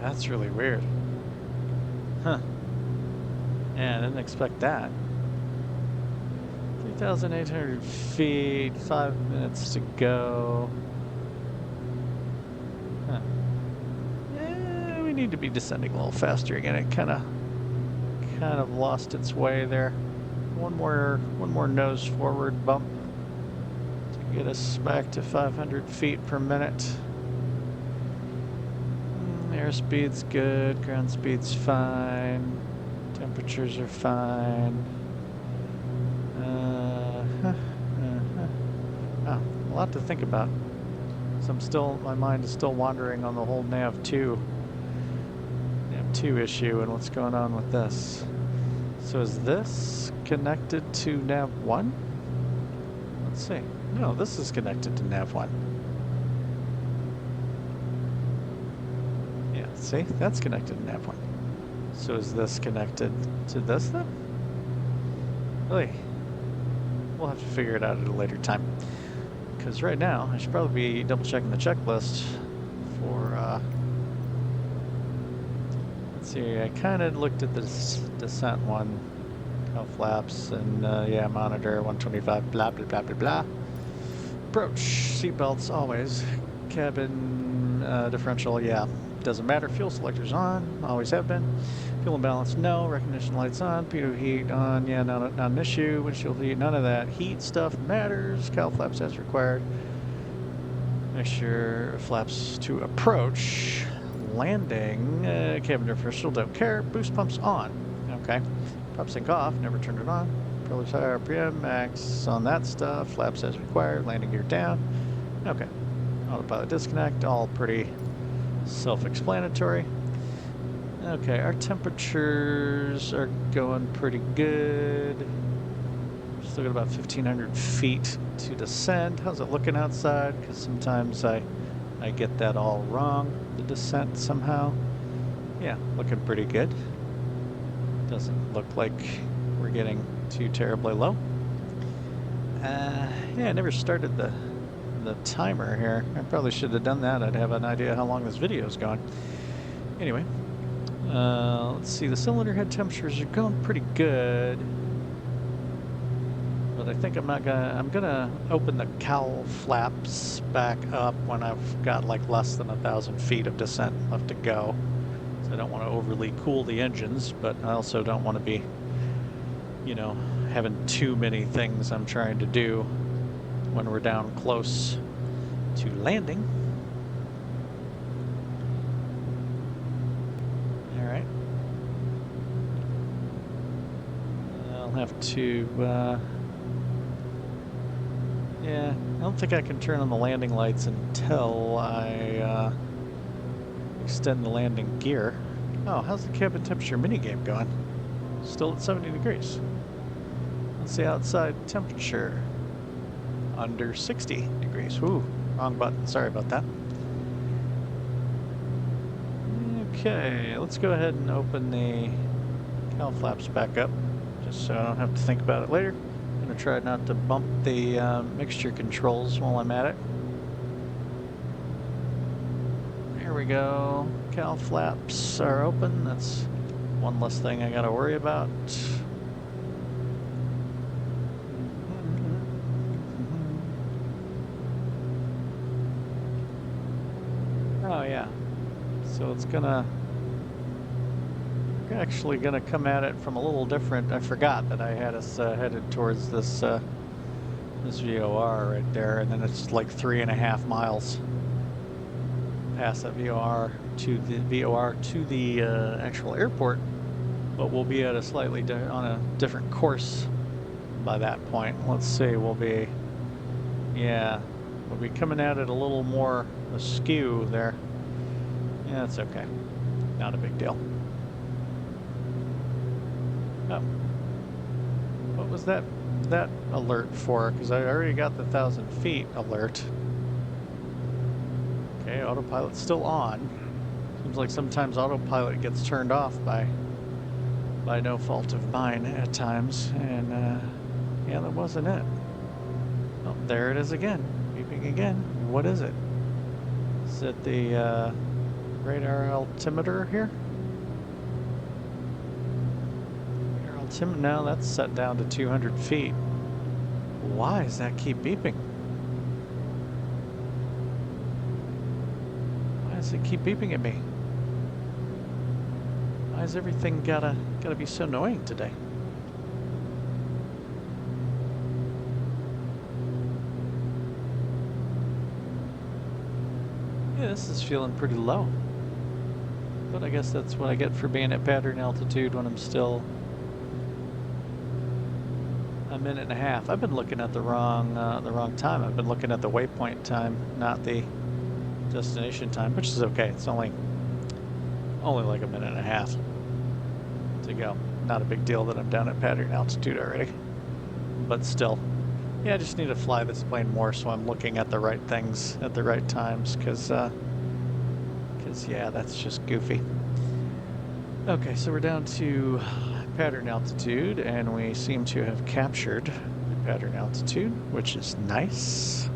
That's really weird. Huh. Yeah, I didn't expect that. 2,800 feet, 5 minutes to go. Huh. We need to be descending a little faster again. It kind of lost its way there. One more nose forward bump to get us back to 500 feet per minute. Airspeed's good, ground speed's fine, temperatures are fine. Oh, a lot to think about. So my mind is still wandering on the whole nav2 issue and what's going on with this. So is this connected to nav1? Let's see. No, this is connected to nav1. Yeah, see? That's connected to nav1. So is this connected to this then? Really? We'll have to figure it out at a later time. Because right now, I should probably be double checking the checklist for, let's see, I kind of looked at this descent one, how flaps, and yeah, monitor 125, blah, blah, blah, blah, blah. Approach, seatbelts always, cabin differential, yeah, doesn't matter, fuel selector's on, always have been. Fuel imbalance, no. Recognition lights on. Pitot heat on. Yeah, not an issue. Windshield heat, none of that. Heat stuff matters. KALB flaps as required. Make sure flaps to approach. Landing. Cabin differential, don't care. Boost pumps on. Okay. Prop sync off. Never turned it on. Propeller's high RPM. Max on that stuff. Flaps as required. Landing gear down. Okay. Autopilot disconnect. All pretty self-explanatory. Okay, our temperatures are going pretty good. Still got about 1,500 feet to descend. How's it looking outside? Because sometimes I get that all wrong, the descent somehow. Yeah, looking pretty good. Doesn't look like we're getting too terribly low. Yeah, I never started the timer here. I probably should have done that. I'd have an idea how long this video is going. Anyway. Let's see, the cylinder head temperatures are going pretty good. But I think I'm gonna open the cowl flaps back up when I've got like less than 1,000 feet of descent left to go. So I don't want to overly cool the engines, but I also don't want to be, you know, having too many things I'm trying to do when we're down close to landing. Have to, yeah, I don't think I can turn on the landing lights until I extend the landing gear. Oh, how's the cabin temperature minigame going? Still at 70 degrees. Let's see outside temperature. Under 60 degrees. Woo, wrong button. Sorry about that. Okay, let's go ahead and open the cowl flaps back up, just so I don't have to think about it later. I'm going to try not to bump the mixture controls while I'm at it. There we go. Cowl flaps are open. That's one less thing I got to worry about. Oh yeah. So it's actually gonna come at it from a little different. I forgot that I had us headed towards this this VOR right there, and then it's like 3.5 miles past that VOR to the actual airport. But we'll be at a slightly on a different course by that point. Let's see. We'll be coming at it a little more askew there. Yeah, that's okay. Not a big deal. Oh. What was that alert for? Because I already got the 1,000 feet alert. Okay, autopilot's still on. Seems like sometimes autopilot gets turned off by no fault of mine at times. And yeah, that wasn't it. Oh, there it is again. Beeping again. What is it? Is it the radar altimeter here? Radar altimeter, no, that's set down to 200 feet. Why does that keep beeping? Why does it keep beeping at me? Why is everything gotta be so annoying today? Yeah, this is feeling pretty low. But I guess that's what I get for being at pattern altitude when I'm still a minute and a half. I've been looking at the wrong time. I've been looking at the waypoint time, not the destination time, which is okay. It's only like a minute and a half to go. Not a big deal that I'm down at pattern altitude already. But still, yeah, I just need to fly this plane more so I'm looking at the right things at the right times, because yeah, that's just goofy. Okay, so we're down to pattern altitude, and we seem to have captured the pattern altitude, which is nice.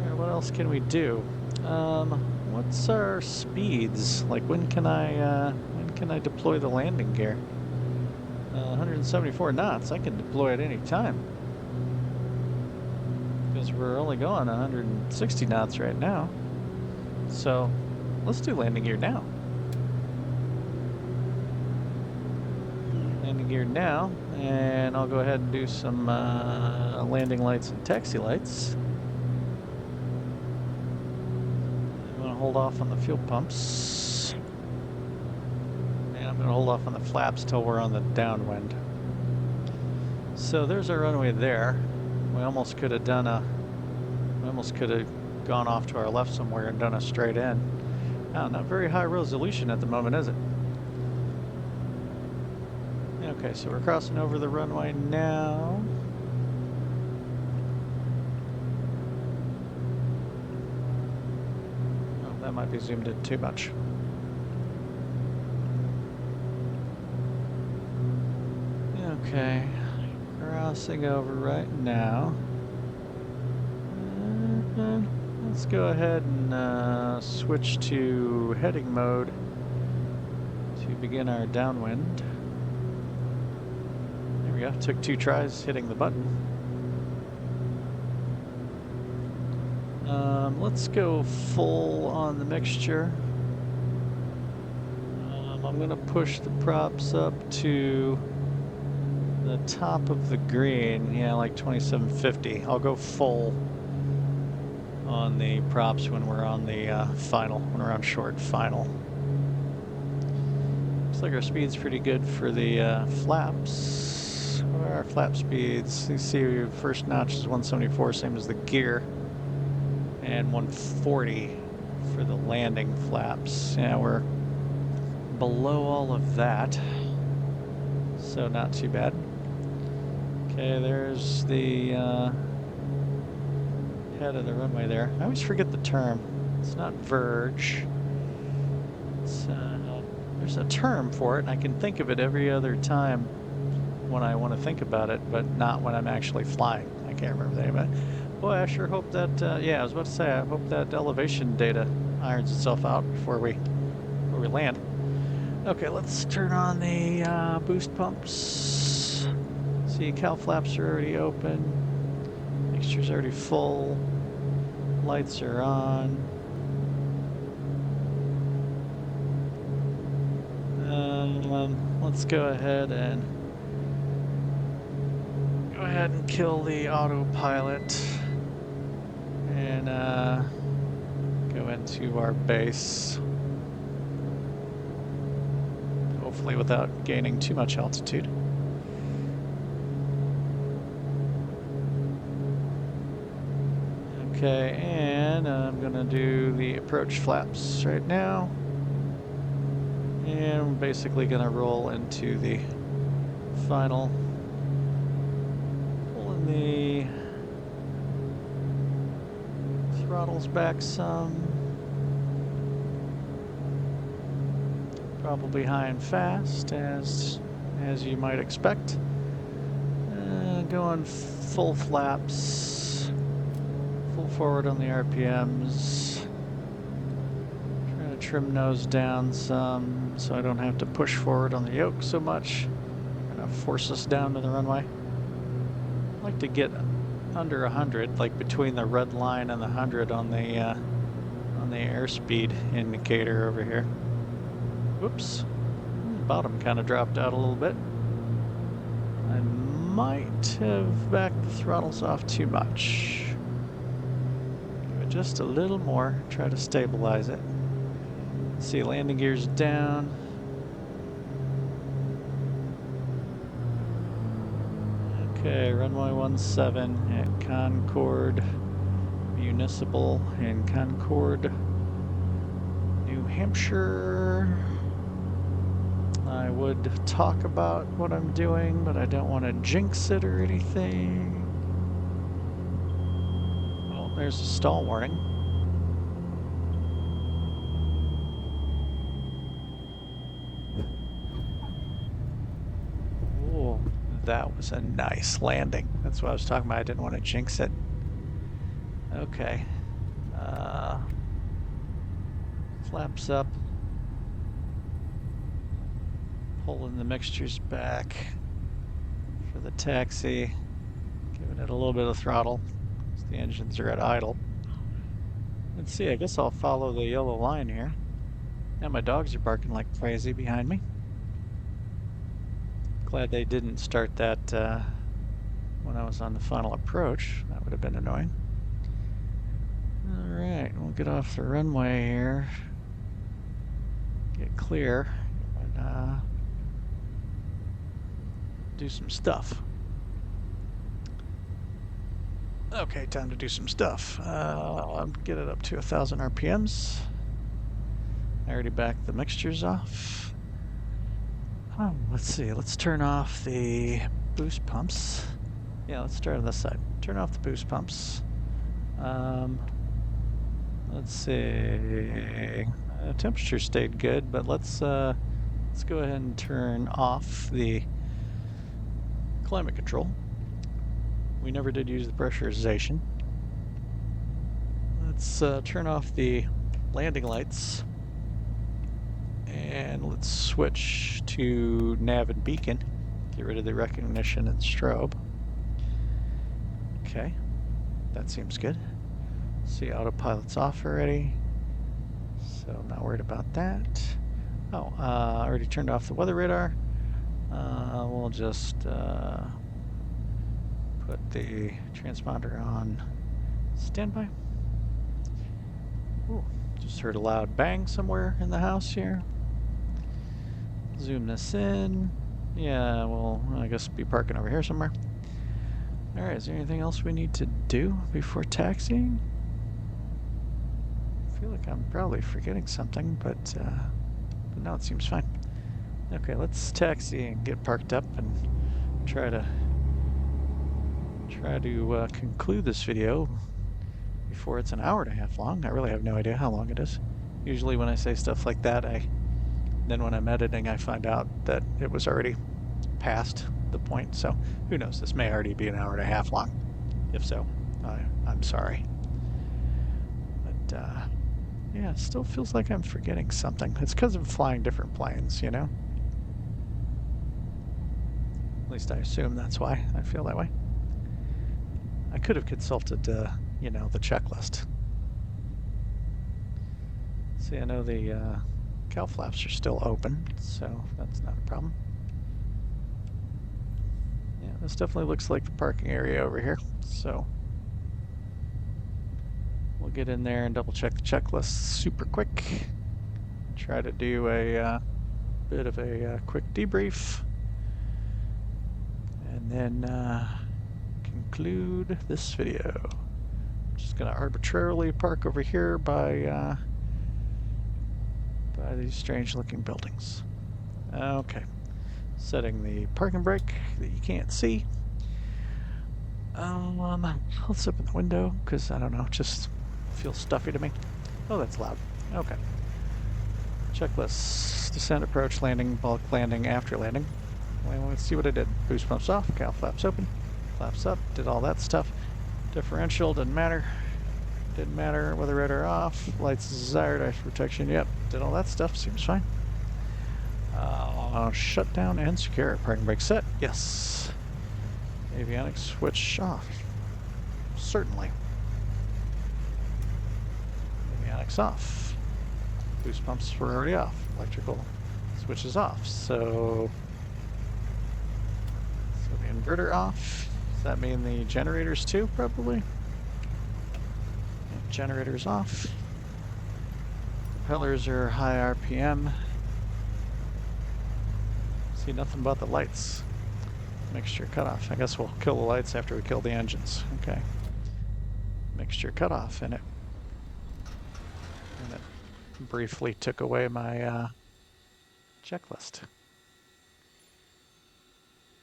All right, what else can we do? What's our speeds? Like, when can I deploy the landing gear? 174 knots. I can deploy at any time, because we're only going 160 knots right now. So let's do landing gear now. Landing gear now, and I'll go ahead and do some landing lights and taxi lights. I'm going to hold off on the fuel pumps, and I'm going to hold off on the flaps till we're on the downwind. So there's our runway there. We almost could have gone off to our left somewhere and done a straight in. Oh, not very high resolution at the moment, is it? Okay, so we're crossing over the runway now. Oh, that might be zoomed in too much. Okay, crossing over right now. Let's go ahead and switch to heading mode to begin our downwind. There we go. Took 2 tries hitting the button. Let's go full on the mixture. I'm going to push the props up to the top of the green. Yeah, like 2750. I'll go full on the props when we're on the final, when we're on short final. Looks like our speed's pretty good for the flaps. What are our flap speeds? You see, first notch is 174, same as the gear, and 140 for the landing flaps. Yeah, we're below all of that, so not too bad. Okay, there's the head of the runway there. I always forget the term. It's not verge. It's, there's a term for it, and I can think of it every other time when I want to think about it, but not when I'm actually flying. I can't remember the name of it. Boy, I sure hope that, yeah, I was about to say, I hope that elevation data irons itself out before we land. Okay, let's turn on the boost pumps. See, cowl flaps are already open. Mixture's already full. Lights are on. Let's go ahead and kill the autopilot and go into our base. Hopefully without gaining too much altitude. Okay, and I'm gonna do the approach flaps right now. And we're basically gonna roll into the final. Pulling the throttles back some. Probably high and fast, as you might expect. Going full flaps. Full forward on the RPMs. Trying to trim nose down some so I don't have to push forward on the yoke so much. Gonna force us down to the runway. I like to get under 100, like between the red line and the 100 on the airspeed indicator over here. Whoops. Bottom kind of dropped out a little bit. I might have backed the throttles off too much. Give it just a little more, try to stabilize it. See, landing gears down. Okay, runway 17 at Concord Municipal in Concord, New Hampshire. I would talk about what I'm doing, but I don't want to jinx it or anything. Oh, there's a stall warning. Oh, that was a nice landing. That's what I was talking about. I didn't want to jinx it. Okay. Flaps up. Pulling the mixtures back for the taxi. Giving it a little bit of throttle as the engines are at idle. Let's see, I guess I'll follow the yellow line here. Now my dogs are barking like crazy behind me. Glad they didn't start that when I was on the final approach. That would have been annoying. Alright, we'll get off the runway here. Get clear. And, do some stuff. Okay, time to do some stuff. I'll get it up to 1,000 RPMs. I already backed the mixtures off. Oh, let's see, let's turn off the boost pumps. Yeah, let's start on this side. Turn off the boost pumps. Let's see. Temperature stayed good, but let's go ahead and turn off the climate control. We never did use the pressurization. Let's turn off the landing lights. And let's switch to nav and beacon. Get rid of the recognition and strobe. Okay, that seems good. See, autopilot's off already, so I'm not worried about that. Oh, I already turned off the weather radar. We'll just put the transponder on standby. Ooh, just heard a loud bang somewhere in the house here. Zoom this in. Yeah, well, I guess be parking over here somewhere. Alright, is there anything else we need to do before taxiing? I feel like I'm probably forgetting something, but no, it seems fine. Okay, let's taxi and get parked up and try to conclude this video before it's an hour and a half long. I really have no idea how long it is. Usually when I say stuff like that, then when I'm editing, I find out that it was already past the point. So who knows? This may already be an hour and a half long. If so, I'm sorry. But yeah, it still feels like I'm forgetting something. It's because I'm flying different planes, you know? At least I assume that's why I feel that way. I could have consulted, you know, the checklist. See, I know the cowl flaps are still open, so that's not a problem. Yeah, this definitely looks like the parking area over here, so we'll get in there and double check the checklist super quick. Try to do a bit of a quick debrief, and then conclude this video. I'm just gonna arbitrarily park over here by these strange looking buildings. Okay, setting the parking brake that you can't see. Let's open the window because I don't know, it just feels stuffy to me. Oh, that's loud. Okay. Checklist: descent, approach, landing, bulk landing, after landing. Well, let's see what I did. Boost pumps off, cowl flaps open, flaps up, did all that stuff. Differential, didn't matter. Didn't matter. Weather radar off, lights desired, ice protection, yep, did all that stuff, seems fine. Shutdown and secure. Parking brake set, yes. Avionics switch off. Certainly. Avionics off. Boost pumps were already off. Electrical switch is off. So the inverter off. Does that mean the generators too, probably? Yeah, generators off. Propellers are high RPM. See nothing but the lights. Mixture cutoff. I guess we'll kill the lights after we kill the engines. Okay. Mixture cutoff in it. And it briefly took away my checklist.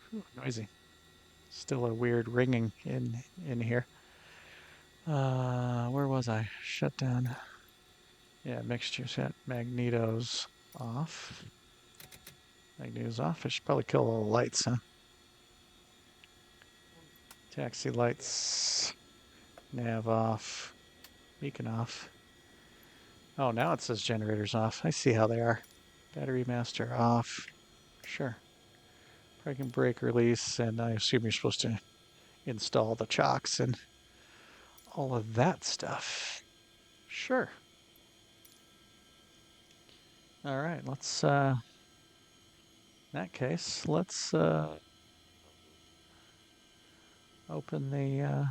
Whew, noisy. Still a weird ringing in here. Where was I? Shutdown. Yeah, mixture set. Magneto's off. Magneto's off. I should probably kill all the lights, huh? Taxi lights. Nav off. Beacon off. Oh, now it says generators off. I see how they are. Battery master off. Sure. Parking brake release, and I assume you're supposed to install the chocks and all of that stuff. Sure. All right, let's, in that case, let's open the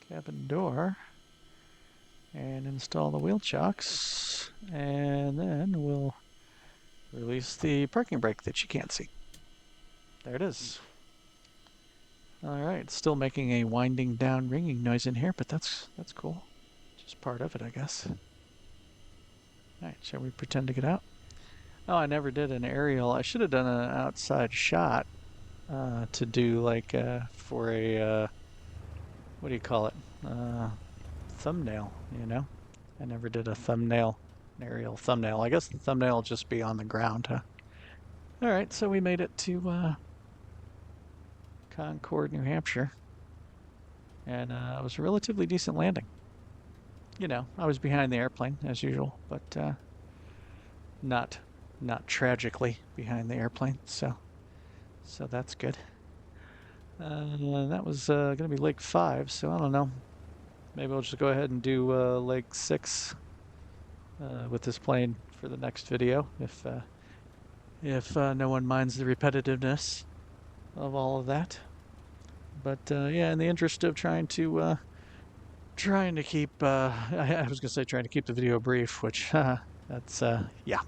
cabin door and install the wheel chocks, and then we'll release the parking brake that you can't see. There it is. All right, still making a winding down ringing noise in here, but that's cool. Just part of it, I guess. All right, shall we pretend to get out? Oh, I never did an aerial. I should have done an outside shot to do like for a what do you call it? Thumbnail, you know? I never did a thumbnail, an aerial thumbnail. I guess the thumbnail will just be on the ground, huh? All right, so we made it to Concord, New Hampshire, and it was a relatively decent landing. You know, I was behind the airplane as usual, but not tragically behind the airplane, so that's good. That was going to be leg 5, so I don't know. Maybe I'll just go ahead and do leg 6 with this plane for the next video, if no one minds the repetitiveness of all of that. But yeah, in the interest of trying to keep, I was gonna say trying to keep the video brief, which that's yeah.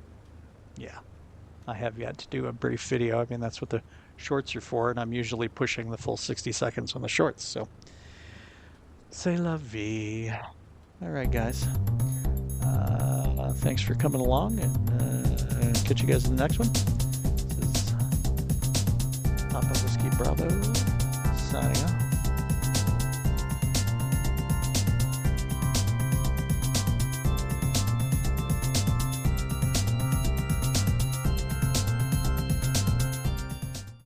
I have yet to do a brief video. I mean, that's what the shorts are for, and I'm usually pushing the full 60 seconds on the shorts. So, c'est la vie. All right, guys. Thanks for coming along, and catch you guys in the next one. This is Papa Whiskey Bravo signing off.